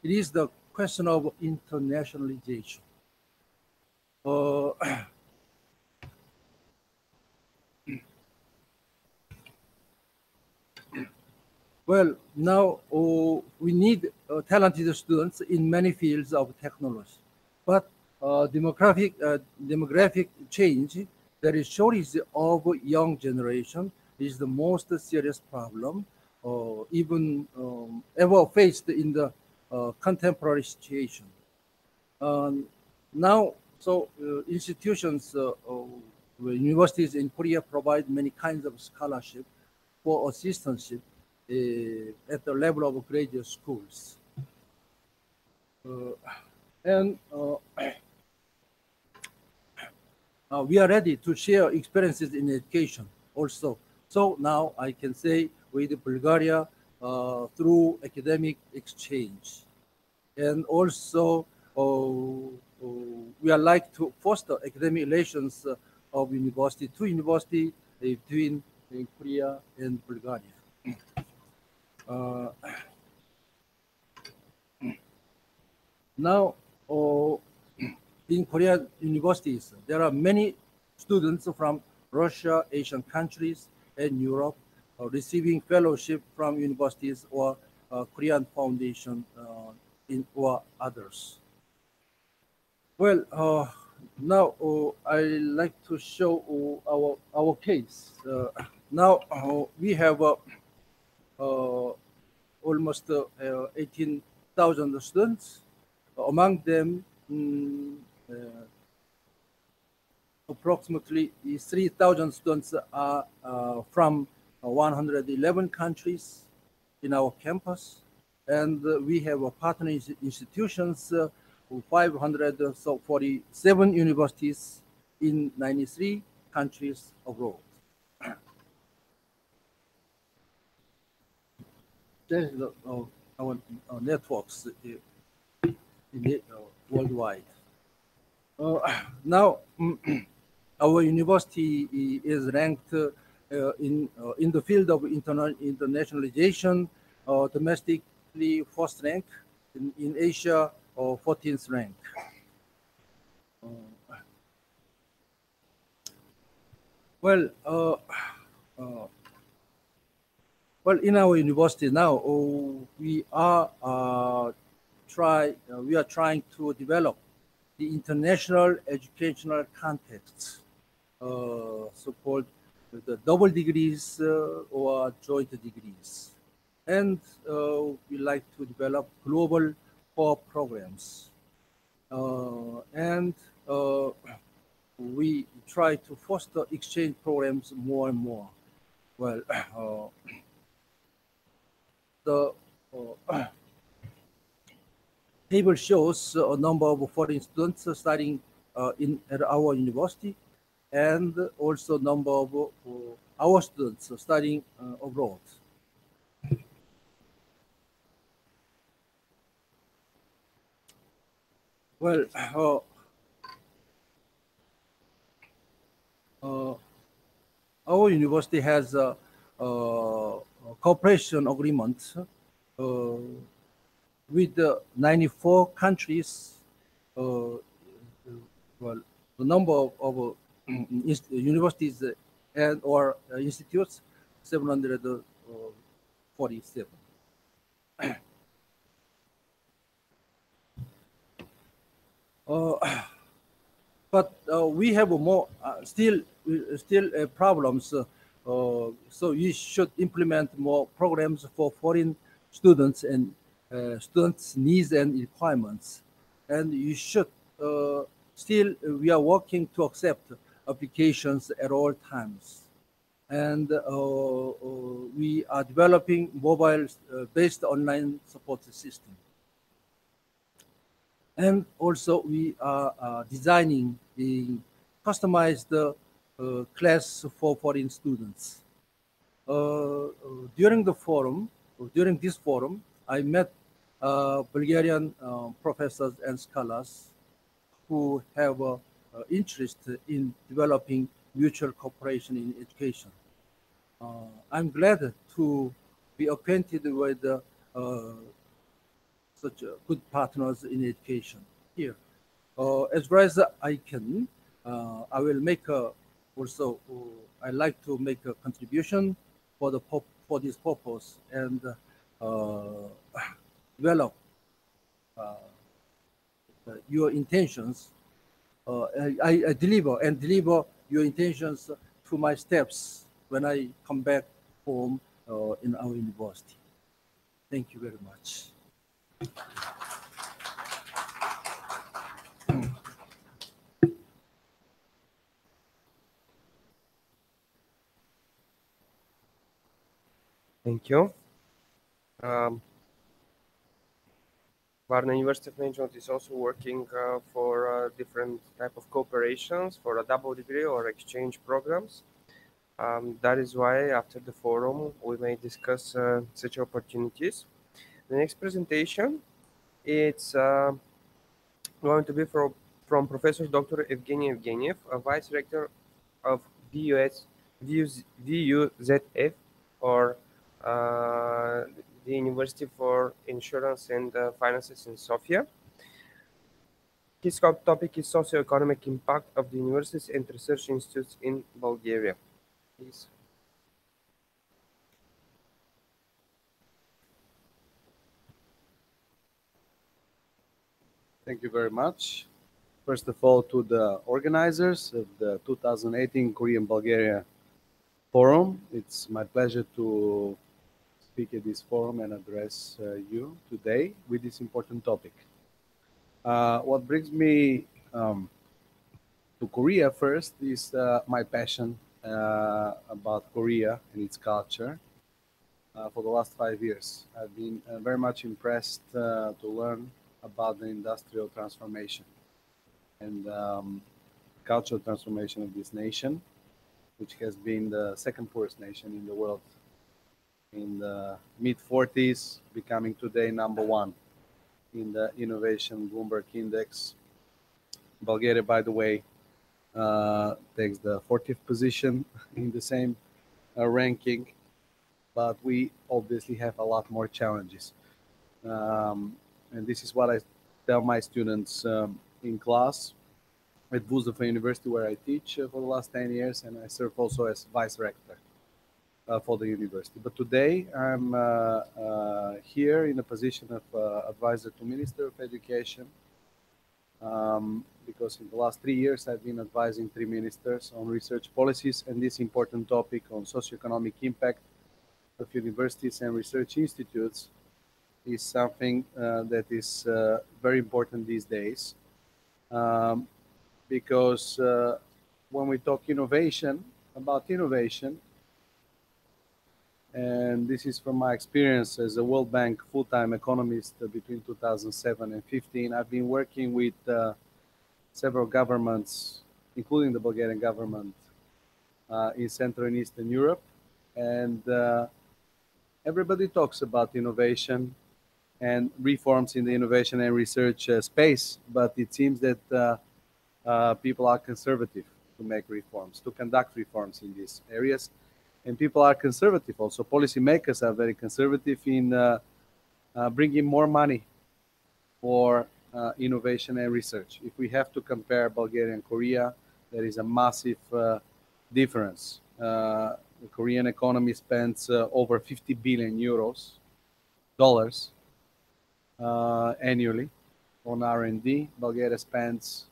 It is the question of internationalization. Well, now we need talented students in many fields of technology, but demographic change, there is shortage of young generation, is the most serious problem, even ever faced in the contemporary situation. Now, so institutions, universities in Korea provide many kinds of scholarship for assistantship at the level of graduate schools. And we are ready to share experiences in education also. So now I can say with Bulgaria through academic exchange. And also we are like to foster academic relations of university to university between Korea and Bulgaria. Now, in Korean universities, there are many students from Russia, Asian countries, and Europe receiving fellowship from universities or Korean Foundation or others. Well, now I like to show our case. Now we have almost 18,000 students. Among them, approximately 3,000 students are from 111 countries in our campus, and we have partner institutions, 547 universities in 93 countries abroad. This is our networks worldwide. Now, our university is ranked in the field of internationalization, domestically first rank, in Asia 14th rank. Well, well, in our university now, we are we are trying to develop the international educational context, so-called the double degrees or joint degrees. And we like to develop global core programs. And we try to foster exchange programs more and more. Well, the table shows a number of foreign students studying at our university, and also number of our students studying abroad. Well, our university has a cooperation agreement with 94 countries. Well, the number of universities and or institutes, 747. But we have more still problems. So you should implement more programs for foreign students and students' needs and requirements. And you should still we are working to accept applications at all times. And we are developing mobile-based online support system. And also we are designing the customized class for foreign students. During this forum, I met Bulgarian professors and scholars who have interest in developing mutual cooperation in education. I'm glad to be acquainted with such good partners in education here. As far as I can, I will make also. I like to make a contribution for this purpose and develop your intentions. I deliver your intentions to my steps when I come back home in our university. Thank you very much. Thank you. Varna University of Management is also working for different type of cooperations for a double degree or exchange programs. That is why after the forum we may discuss such opportunities. The next presentation it's going to be from Professor Dr. Evgeny Evgeniev, a Vice Rector of VUZF, or the University for Insurance and Finances in Sofia. His topic is socioeconomic impact of the universities and research institutes in Bulgaria. Please. Thank you very much. First of all, to the organizers of the 2018 Korean-Bulgaria Forum. It's my pleasure to speak at this forum and address you today with this important topic. What brings me to Korea first is my passion about Korea and its culture. For the last 5 years, I've been very much impressed to learn about the industrial transformation and cultural transformation of this nation, which has been the second poorest nation in the world in the mid-40s, becoming today #1 in the Innovation Bloomberg Index. Bulgaria, by the way, takes the 40th position in the same ranking, but we obviously have a lot more challenges. And this is what I tell my students in class at Bulgarian University, where I teach for the last 10 years, and I serve also as vice rector. for the university. But today I'm here in a position of advisor to Minister of Education, because in the last 3 years I've been advising 3 ministers on research policies, and this important topic on socioeconomic impact of universities and research institutes is something that is very important these days, because when we talk about innovation, and this is from my experience as a World Bank full-time economist between 2007 and 2015, I've been working with several governments, including the Bulgarian government, in Central and Eastern Europe, and everybody talks about innovation and reforms in the innovation and research space, but it seems that people are conservative to make reforms, to conduct reforms in these areas. And people are conservative also. Policymakers are very conservative in bringing more money for innovation and research. If we have to compare Bulgaria and Korea, there is a massive difference. The Korean economy spends over 50 billion dollars annually on R&D. Bulgaria spends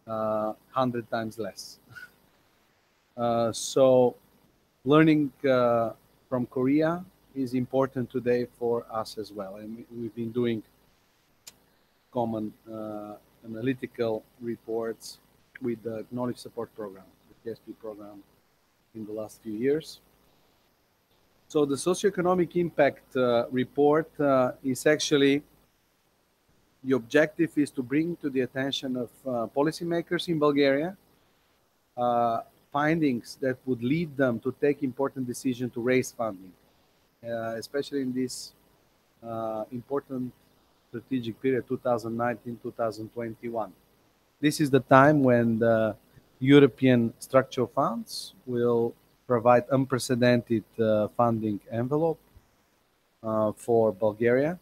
100 times less. So learning from Korea is important today for us as well. And we've been doing common analytical reports with the Knowledge Support Program, the KSP program, in the last few years. So the socioeconomic impact report is actually, the objective is to bring to the attention of policymakers in Bulgaria findings that would lead them to take important decisions to raise funding, especially in this important strategic period, 2019-2021. This is the time when the European structural funds will provide unprecedented funding envelope for Bulgaria's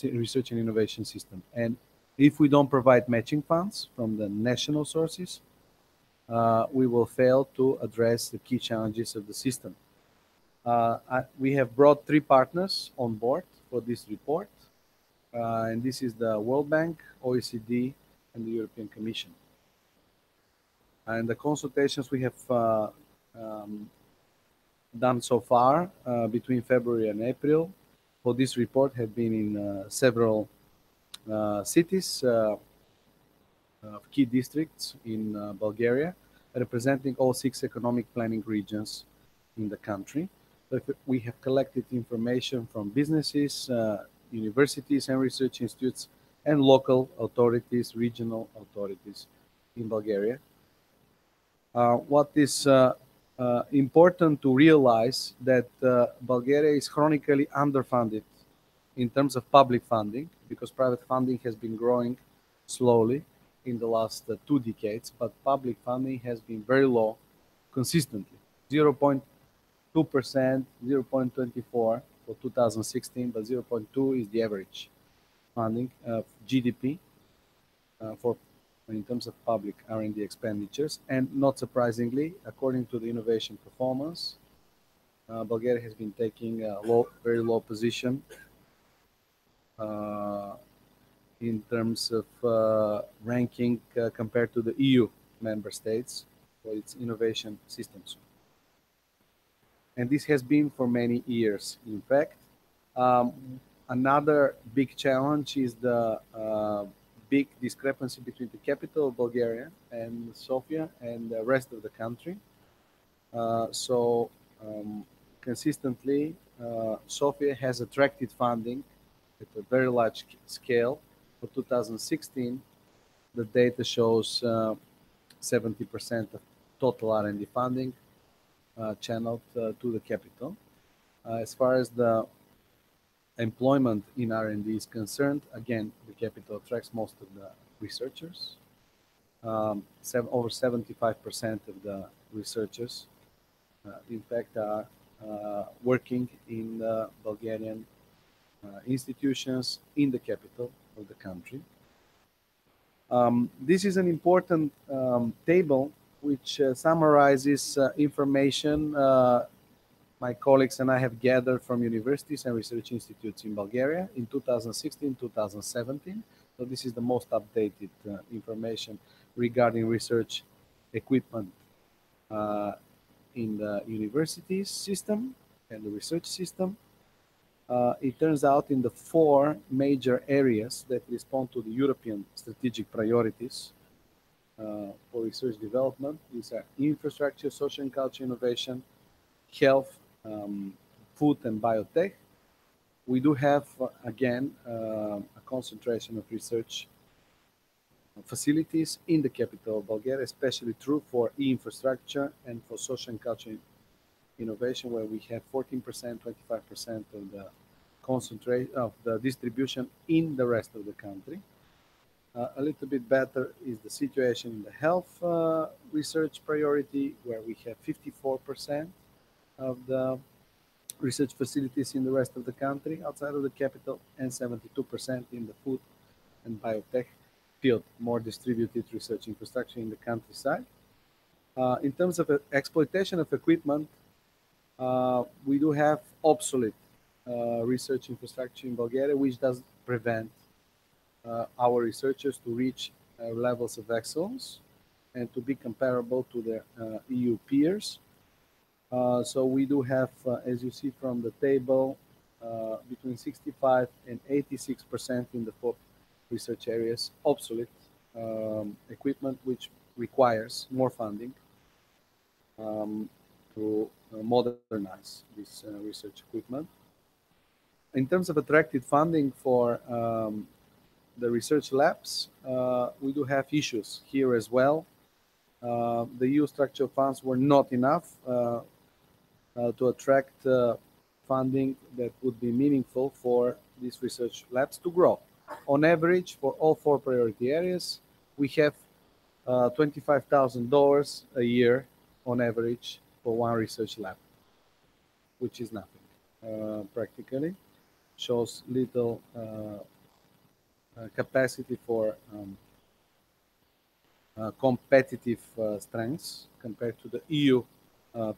research and innovation system. And if we don't provide matching funds from the national sources, we will fail to address the key challenges of the system. We have brought 3 partners on board for this report, and this is the World Bank, OECD, and the European Commission. And the consultations we have done so far between February and April for this report have been in several cities, key districts in Bulgaria, representing all 6 economic planning regions in the country. We have collected information from businesses, universities and research institutes, and local authorities, regional authorities in Bulgaria. What is important to realize that Bulgaria is chronically underfunded in terms of public funding, because private funding has been growing slowly in the last 2 decades, but public funding has been very low consistently, 0.2%, 0.24 for 2016, but 0.2 is the average funding of GDP for in terms of public R&D expenditures. And not surprisingly, according to the innovation performance, Bulgaria has been taking a very low position in terms of ranking compared to the EU member states for its innovation systems. And this has been for many years, in fact. Another big challenge is the big discrepancy between the capital of Bulgaria and Sofia and the rest of the country. Consistently, Sofia has attracted funding at a very large scale. For 2016, the data shows 70% of total R&D funding channeled to the capital. As far as the employment in R&D is concerned, again, the capital attracts most of the researchers. Over 75% of the researchers, in fact, are working in the Bulgarian institutions in the capital of the country. This is an important table which summarizes information my colleagues and I have gathered from universities and research institutes in Bulgaria in 2016, 2017. So this is the most updated information regarding research equipment in the universities system and the research system. It turns out in the four major areas that respond to the European strategic priorities for research development. These are infrastructure, social and culture innovation, health, food and biotech. We do have, again, a concentration of research facilities in the capital of Bulgaria, especially true for e-infrastructure and for social and culture innovation, where we have 14%, 25% of the concentration of the distribution in the rest of the country. A little bit better is the situation in the health research priority, where we have 54% of the research facilities in the rest of the country outside of the capital, and 72% in the food and biotech field, more distributed research infrastructure in the countryside. In terms of exploitation of equipment, we do have obsolete research infrastructure in Bulgaria, which does prevent our researchers to reach levels of excellence and to be comparable to their EU peers. So we do have, as you see from the table, between 65 and 86% in the four research areas obsolete equipment, which requires more funding to modernize this research equipment. In terms of attractive funding for the research labs, we do have issues here as well. The EU structural funds were not enough to attract funding that would be meaningful for these research labs to grow. On average, for all four priority areas, we have $25,000 a year on average for one research lab, which is nothing practically. Shows little capacity for competitive strengths compared to the EU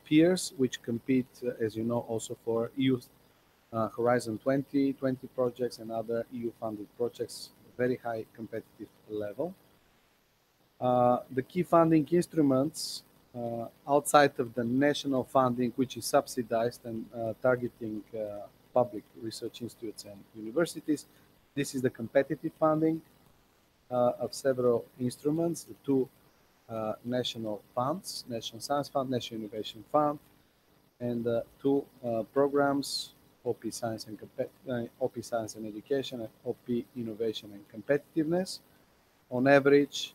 peers, which compete, as you know, also for EU Horizon 2020 projects and other EU-funded projects, very high competitive level. The key funding instruments outside of the national funding, which is subsidized and targeting public research institutes and universities, this is the competitive funding of several instruments, the two national funds, National Science Fund, National Innovation Fund, and two programs, OP Science and Education and OP Innovation and Competitiveness. On average,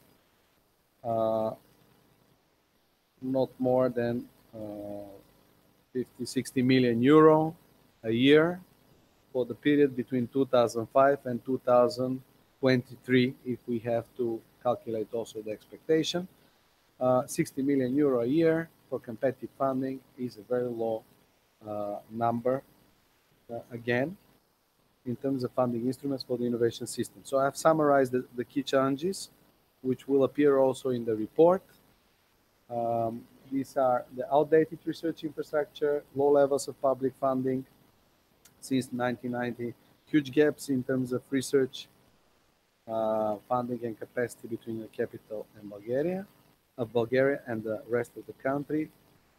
not more than 50, 60 million euro a year for the period between 2005 and 2023, if we have to calculate also the expectation. 60 million euro a year for competitive funding is a very low number, again, in terms of funding instruments for the innovation system. So I've summarized the key challenges, which will appear also in the report. These are the outdated research infrastructure, low levels of public funding since 1990, huge gaps in terms of research funding and capacity between the capital and Bulgaria and the rest of the country,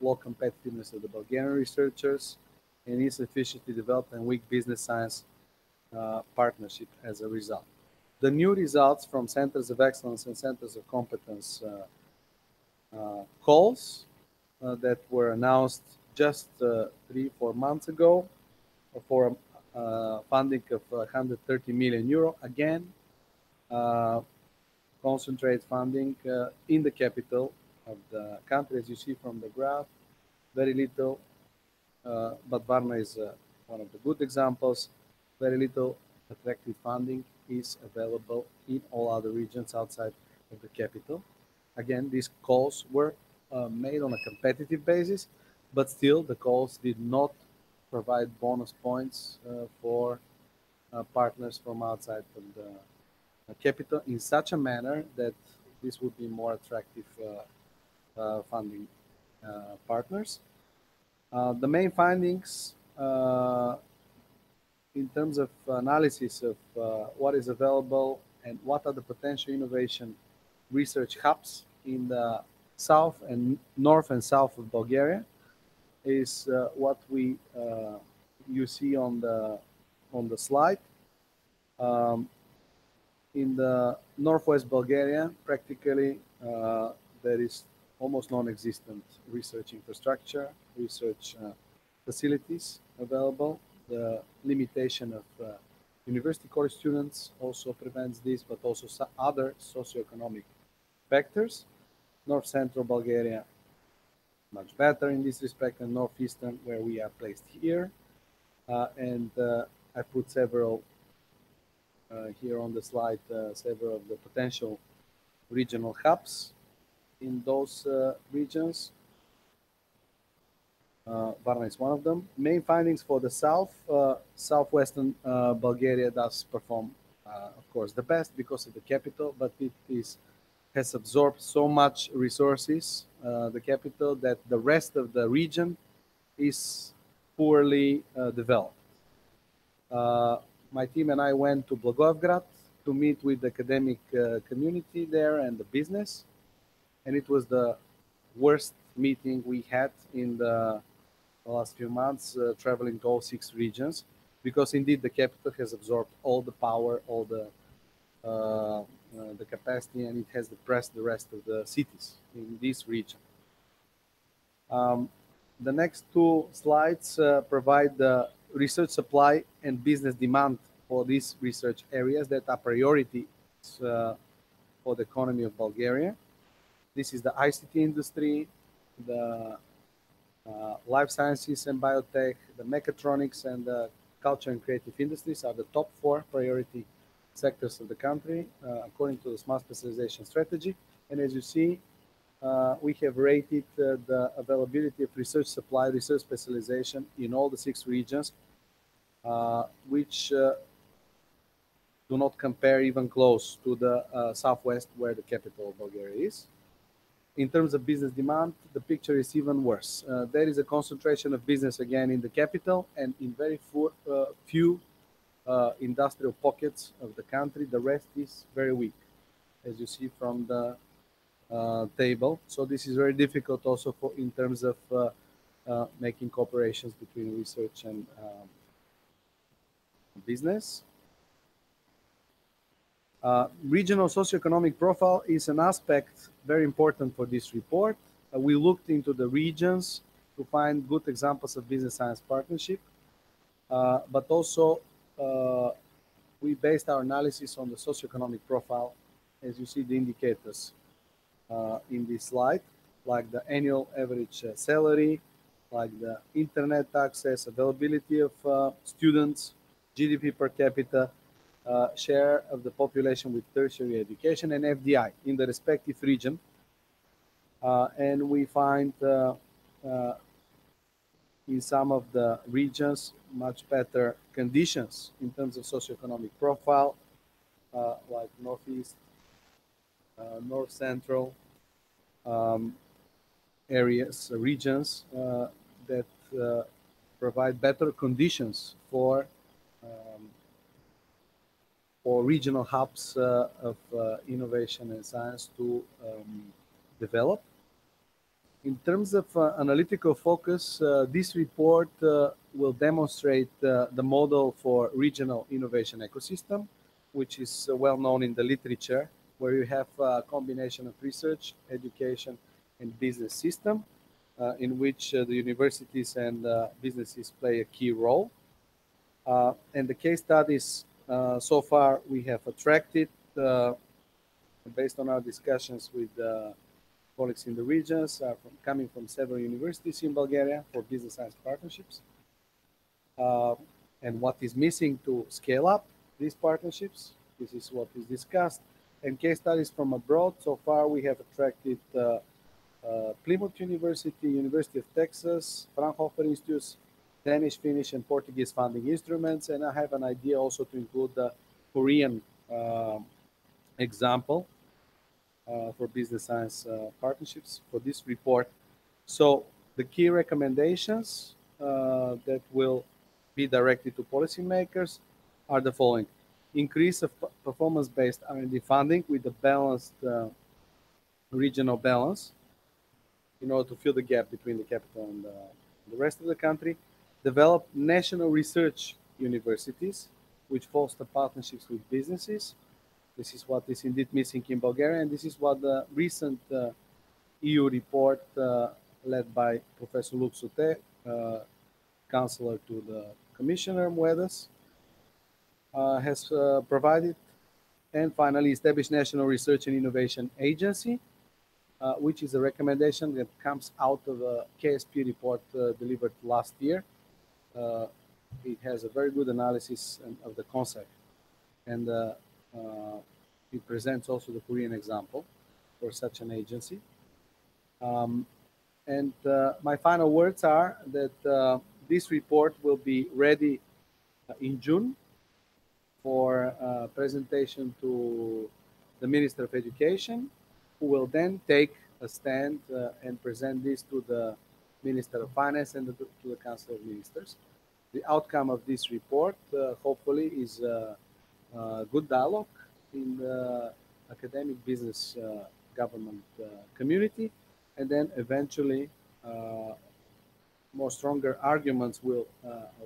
low competitiveness of the Bulgarian researchers, and insufficiently developed and weak business science partnership as a result. The new results from centers of excellence and centers of competence calls that were announced just 3-4 months ago for funding of 130 million euro, again, concentrate funding in the capital of the country, as you see from the graph, very little, but Varna is one of the good examples, very little attractive funding is available in all other regions outside of the capital. Again, these calls were made on a competitive basis, but still the calls did not provide bonus points for partners from outside of the capital in such a manner that this would be more attractive funding partners. The main findings in terms of analysis of what is available and what are the potential innovation research hubs in the south and north and south of Bulgaria is what you see on the slide. In the northwest Bulgaria, practically there is almost non-existent research infrastructure, research facilities available. The limitation of university college students also prevents this, but also other socioeconomic factors. North Central Bulgaria, much better in this respect than Northeastern, where we are placed here. And I put several here on the slide, several of the potential regional hubs in those regions. Varna is one of them. Main findings for the southwestern Bulgaria does perform, of course, the best because of the capital, but it has absorbed so much resources, the capital, that the rest of the region is poorly developed. My team and I went to Blagoevgrad to meet with the academic community there and the business, and it was the worst meeting we had in the last few months, traveling to all 6 regions, because indeed the capital has absorbed all the power, all the capacity, and it has depressed the rest of the cities in this region. The next 2 slides provide the research supply and business demand for these research areas that are priorities for the economy of Bulgaria. This is the ICT industry, the life sciences and biotech, the mechatronics, and the culture and creative industries are the top 4 priority sectors of the country, according to the smart specialization strategy. And as you see, we have rated the availability of research supply, research specialization in all the 6 regions, which do not compare even close to the southwest, where the capital of Bulgaria is. In terms of business demand, the picture is even worse. There is a concentration of business again in the capital and in very few industrial pockets of the country. The rest is very weak, as you see from the table. So this is very difficult also in terms of making cooperations between research and business. Regional socioeconomic profile is an aspect very important for this report. We looked into the regions to find good examples of business science partnership, but also we based our analysis on the socioeconomic profile, as you see the indicators in this slide, like the annual average salary, like the internet access, availability of students, GDP per capita, share of the population with tertiary education, and FDI in the respective region. And we find in some of the regions much better conditions in terms of socioeconomic profile, like Northeast, North Central areas, regions that provide better conditions for regional hubs of innovation and science to develop. In terms of analytical focus, this report will demonstrate the model for regional innovation ecosystem, which is well known in the literature, where you have a combination of research, education, and business system, in which the universities and businesses play a key role. And the case studies so far we have attracted, based on our discussions with colleagues in the regions, coming from several universities in Bulgaria for business science partnerships. And what is missing to scale up these partnerships, this is what is discussed. And case studies from abroad, so far we have attracted Plymouth University, University of Texas, Fraunhofer Institute, Danish, Finnish, and Portuguese funding instruments. And I have an idea also to include the Korean example. for business science partnerships for this report. So the key recommendations that will be directed to policymakers are the following: increase of performance-based R&D funding with a balanced regional balance in order to fill the gap between the capital and the rest of the country. Develop national research universities which foster partnerships with businesses. This is what is indeed missing in Bulgaria, and this is what the recent EU report led by Professor Luxute, counselor to the Commissioner Moedas, has provided. And finally, establish National Research and Innovation Agency, which is a recommendation that comes out of a KSP report delivered last year. It has a very good analysis of the concept, and it presents also the Korean example for such an agency. And my final words are that this report will be ready in June for presentation to the Minister of Education, who will then take a stand and present this to the Minister of Finance and to the Council of Ministers. The outcome of this report, hopefully, is a good dialogue in the academic business government community, and then eventually more stronger arguments will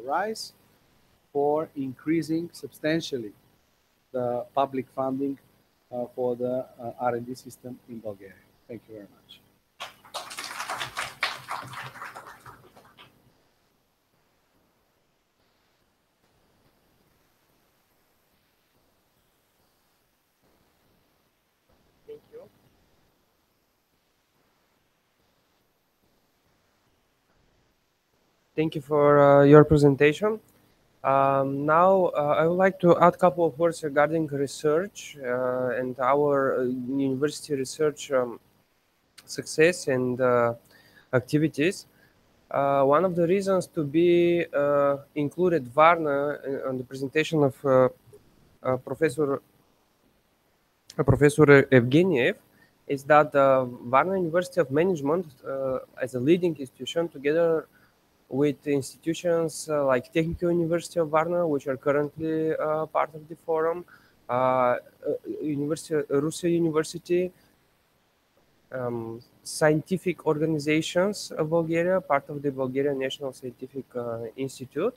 arise for increasing substantially the public funding for the R&D system in Bulgaria. Thank you very much. Thank you. Thank you for your presentation. Now, I would like to add a couple of words regarding research and our university research success and activities. One of the reasons to be included Varna on the presentation of Professor Evgeniev is that Varna University of Management, as a leading institution, together with institutions like Technical University of Varna, which are currently part of the forum, Russia University, scientific organizations of Bulgaria, part of the Bulgarian National Scientific Institute.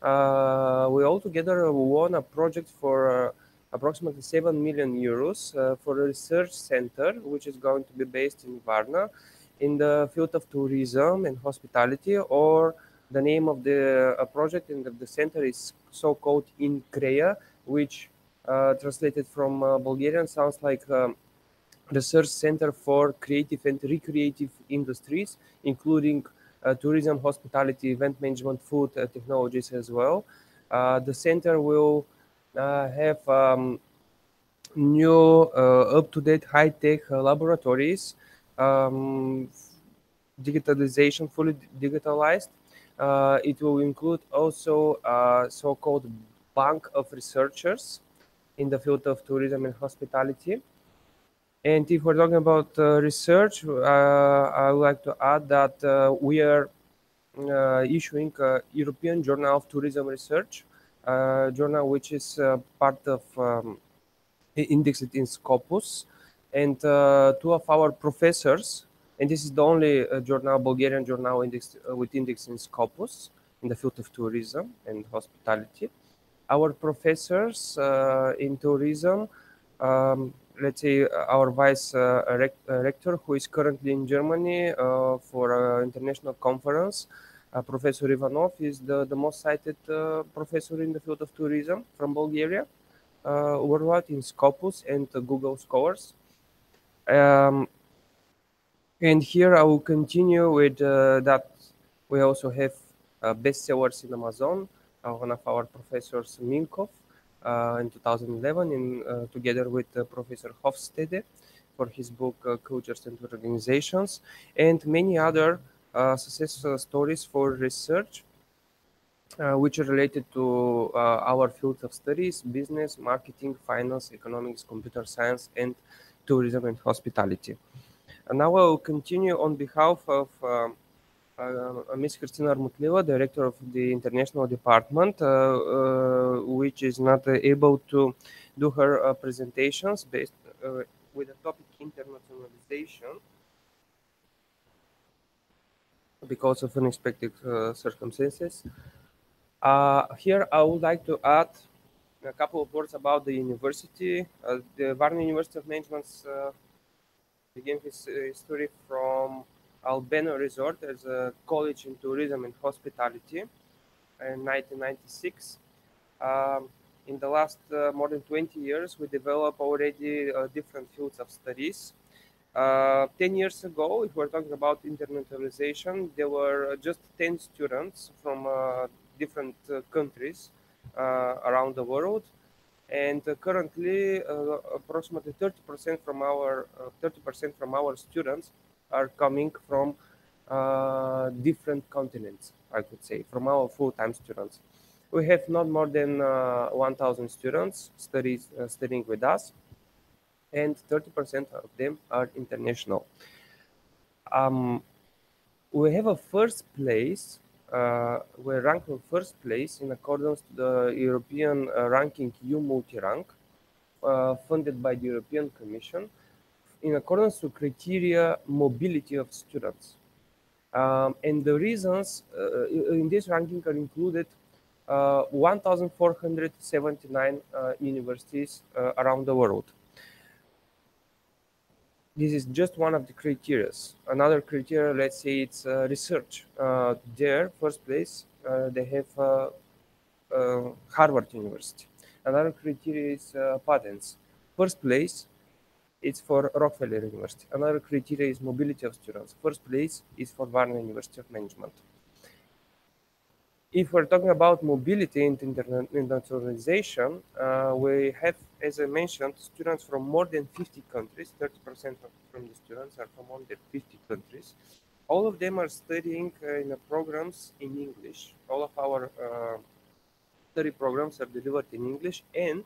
We all together won a project for approximately 7 million euros for a research center, which is going to be based in Varna in the field of tourism and hospitality, or the name of the project and the center is so-called INCREA, which translated from Bulgarian sounds like Research Center for Creative and Recreative Industries, including tourism, hospitality, event management, food technologies as well. The center will have new up-to-date high-tech laboratories, digitalization, fully digitalized. It will include also a so-called bank of researchers in the field of tourism and hospitality. And if we're talking about research, I would like to add that we are issuing a European Journal of Tourism Research, journal which is part of indexed in Scopus, and two of our professors, and this is the only journal, Bulgarian journal indexed with index in Scopus in the field of tourism and hospitality. Our professors in tourism, let's say our vice rector, who is currently in Germany for an international conference, Professor Ivanov is the most cited professor in the field of tourism from Bulgaria, worldwide in Scopus and Google Scholars. And here I will continue with that we also have bestsellers in Amazon. One of our professors, Minkov, in 2011, together with Professor Hofstede for his book Cultures and Organizations, and many other success stories for research, which are related to our fields of studies: business, marketing, finance, economics, computer science, and tourism and hospitality. And now I will continue on behalf of Ms. Christina Armutlieva, Director of the International Department, which is not able to do her presentations based with the topic internationalization because of unexpected circumstances. Here I would like to add a couple of words about the university. The Varna University of Management began his history from Albano Resort as a college in tourism and hospitality in 1996. In the last more than 20 years, we developed already different fields of studies. 10 years ago, if we're talking about internationalization, there were just 10 students from different countries around the world. And currently, approximately 30% from our students are coming from different continents, I could say, from our full-time students. We have not more than 1,000 students studying with us, and 30% of them are international. We have a first place. We're ranked in first place in accordance to the European ranking U Multi-Rank, funded by the European Commission, in accordance to criteria mobility of students. And the reasons in this ranking are included 1,479 universities around the world. This is just one of the criteria. Another criteria, let's say, it's research. There, first place, they have Harvard University. Another criteria is patents. First place, it's for Rockefeller University. Another criteria is mobility of students. First place is for Varna University of Management. If we're talking about mobility and internationalization, we have, as I mentioned, students from more than 50 countries. 30% from the students are from more than 50 countries. All of them are studying in the programs in English. All of our study programs are delivered in English, and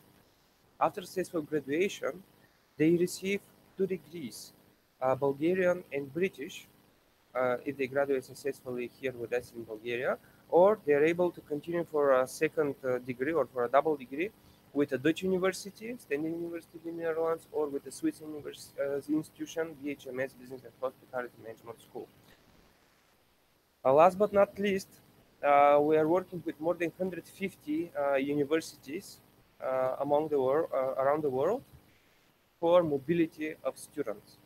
after successful graduation, they receive 2 degrees, Bulgarian and British, if they graduate successfully here with us in Bulgaria, or they're able to continue for a second degree or for a double degree with a Dutch university, standing university in the Netherlands, or with a Swiss institution, BHMS, Business and Hospitality Management School. Last but not least, we are working with more than 150 universities around the world for mobility of students.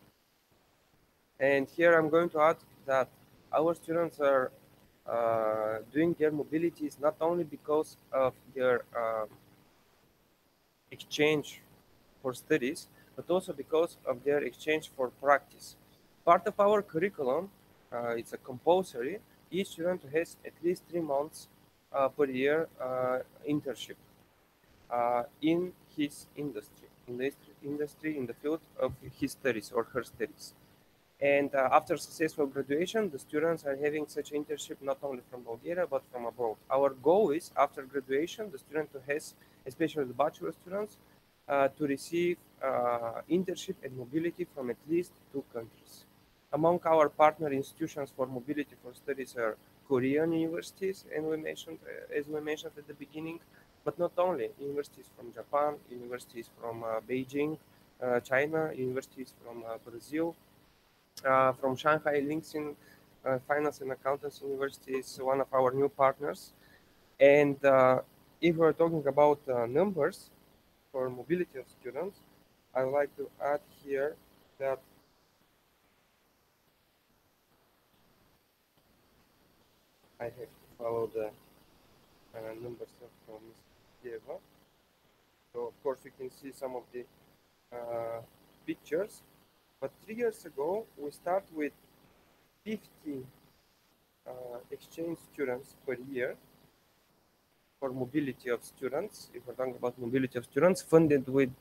And here I'm going to add that our students are doing their mobilities not only because of their exchange for studies, but also because of their exchange for practice. Part of our curriculum, it's a compulsory, each student has at least 3 months per year internship in his industry, in the field of his studies or her studies. And after successful graduation, the students are having such internship not only from Bulgaria, but from abroad. Our goal is, after graduation, the student has, especially the bachelor students, to receive internship and mobility from at least 2 countries. Among our partner institutions for mobility for studies are Korean universities, and as we mentioned at the beginning, but not only, universities from Japan, universities from Beijing, China, universities from Brazil, from Shanghai Linxin Finance and Accountancy University is one of our new partners. And if we're talking about numbers for mobility of students, I would like to add here that I have to follow the numbers from Ms. Diego. So of course you can see some of the pictures. But 3 years ago, we start with 50 exchange students per year for mobility of students. If we're talking about mobility of students, funded with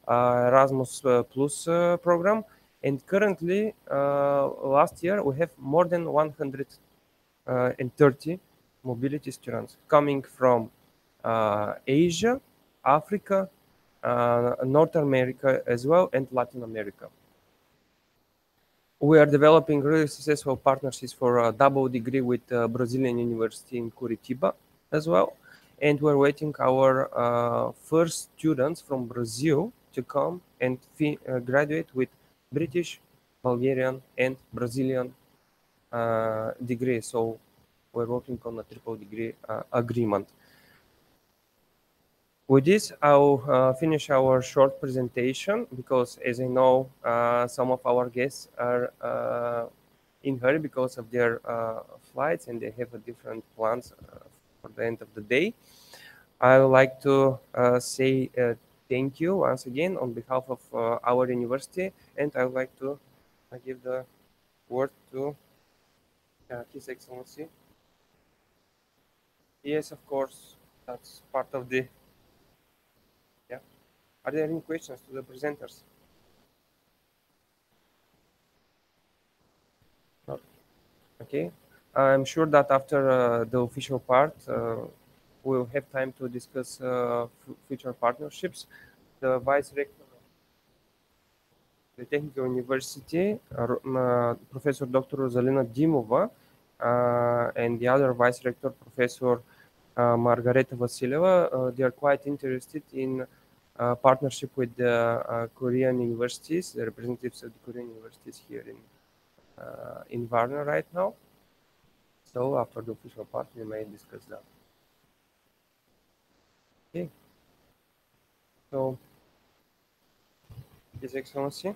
Erasmus Plus program. And currently, last year, we have more than 130 mobility students coming from Asia, Africa, North America as well, and Latin America. We are developing really successful partnerships for a double degree with Brazilian University in Curitiba as well. And we're waiting our first students from Brazil to come and graduate with British, Bulgarian, and Brazilian degree. So we're working on a triple degree agreement. With this, I'll finish our short presentation because, as I know, some of our guests are in hurry because of their flights and they have a different plans for the end of the day. I would like to say thank you once again on behalf of our university, and I would like to give the word to His Excellency. Yes, of course, that's part of the. Yeah. Are there any questions to the presenters? No. Okay. I'm sure that after the official part, we'll have time to discuss future partnerships. The Vice Rector of the Technical University, Professor Dr. Rosalina Dimova, and the other Vice Rector, Professor Margareta Vasileva, they are quite interested in partnership with the Korean universities, the representatives of the Korean universities here in Varna right now. So after the official part, we may discuss that. Okay. So, His Excellency,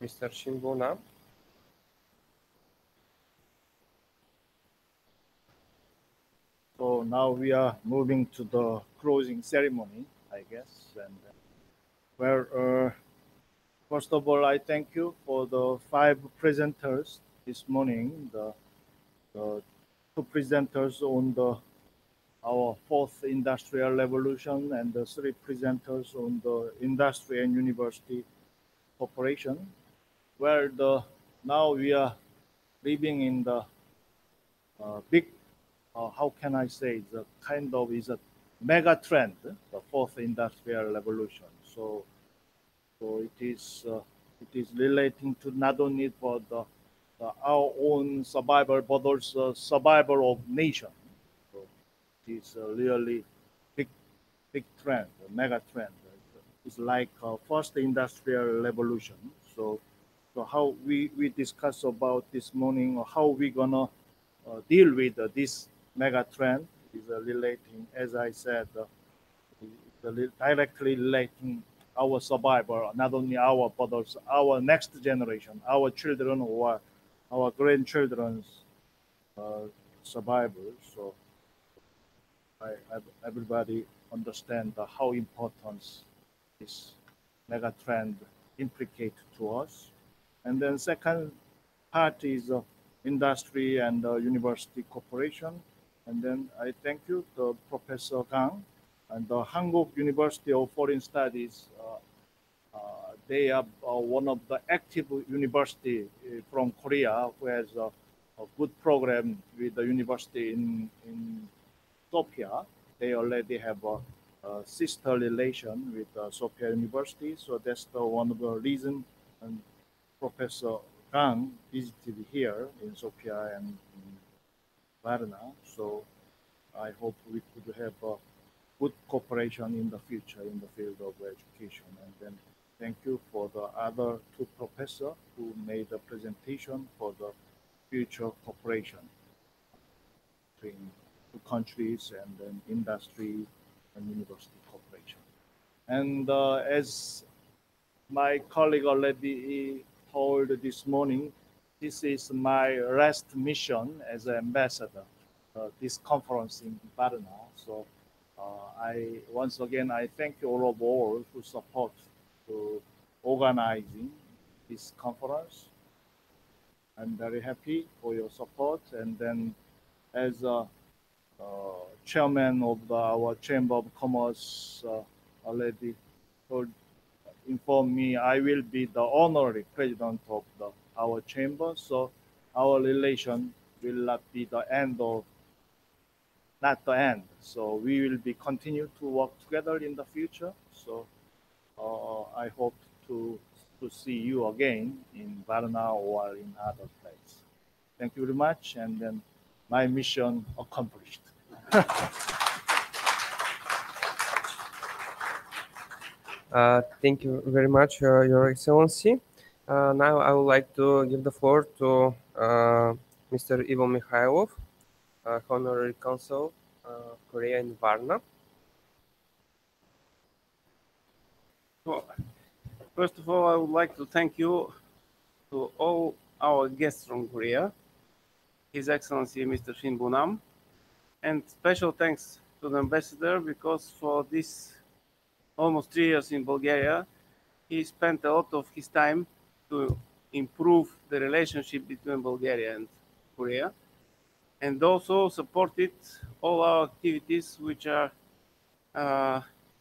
Mr. Shinbo Nam. So now we are moving to the closing ceremony, I guess. And where, first of all, I thank you for the 5 presenters this morning. The 2 presenters on our 4th industrial revolution, and the 3 presenters on the industry and university cooperation. Where now we are living in the big. How can I say, the kind of is a mega trend, the 4th industrial revolution. So it is relating to not only for our own survival, but also survival of nation. So it is a really big trend, a mega trend. It's like first industrial revolution. So how we discuss about this morning, or how we gonna deal with this mega trend is relating, as I said, directly relating our survival, not only our, but also our next generation, our children or our grandchildren's survival. So everybody understand how important this mega trend implicate to us. And then second part is industry and university cooperation. And then I thank you to Professor Kang and the Hanguk University of Foreign Studies. They are one of the active university from Korea who has a good program with the university in Sofia. They already have a sister relation with Sofia University. So that's one of the reasons. And Professor Kang visited here in Sofia and in Varna. So I hope we could have a good cooperation in the future in the field of education. And then thank you for the other 2 professors who made a presentation for the future cooperation between 2 countries and then industry and university cooperation. And as my colleague already told this morning, this is my last mission as an ambassador, this conference in Varna. So once again, I thank you all who support to organizing this conference. I'm very happy for your support. And then as chairman of our Chamber of Commerce already informed me, I will be the honorary president of our chamber. So our relation will not be the end of not the end. So we will be continue to work together in the future. So I hope to see you again in Varna or in other place. Thank you very much, and then my mission accomplished. Thank you very much, Your Excellency. Now I would like to give the floor to Mr. Ivo Mikhailov, Honorary Consul Korea in Varna. Well, first of all, I would like to thank you to all our guests from Korea, His Excellency Mr. Shin Bunam, and special thanks to the ambassador because for this almost 3 years in Bulgaria, he spent a lot of his time to improve the relationship between Bulgaria and Korea, and also supported all our activities which are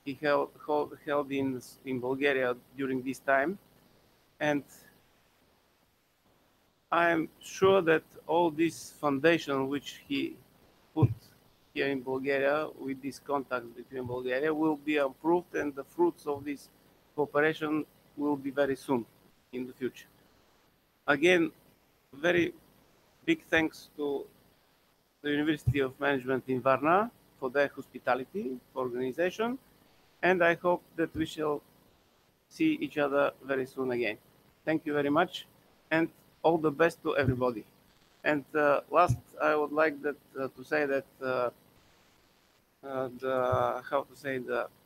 he held in Bulgaria during this time. And I am sure that all this foundation which he put here in Bulgaria with these contacts between Bulgaria will be improved, and the fruits of this cooperation will be very soon in the future. Again, very big thanks to the University of Management in Varna for their hospitality, for organization, and I hope that we shall see each other very soon again. Thank you very much, and all the best to everybody. And last, I would like to say that the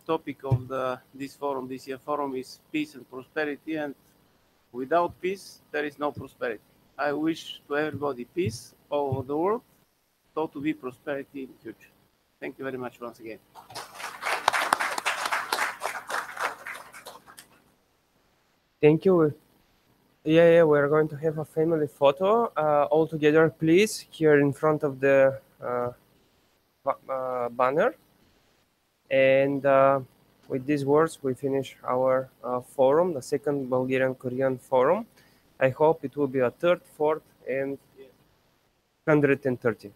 topic of this forum, this year forum, is peace and prosperity, and without peace there is no prosperity. I wish to everybody peace all over the world, so to be prosperity in the future. Thank you very much once again. Thank you. Yeah, we're going to have a family photo all together, please, here in front of the banner. And with these words, we finish our forum, the second Bulgarian-Korean forum. I hope it will be a third, fourth, and 130.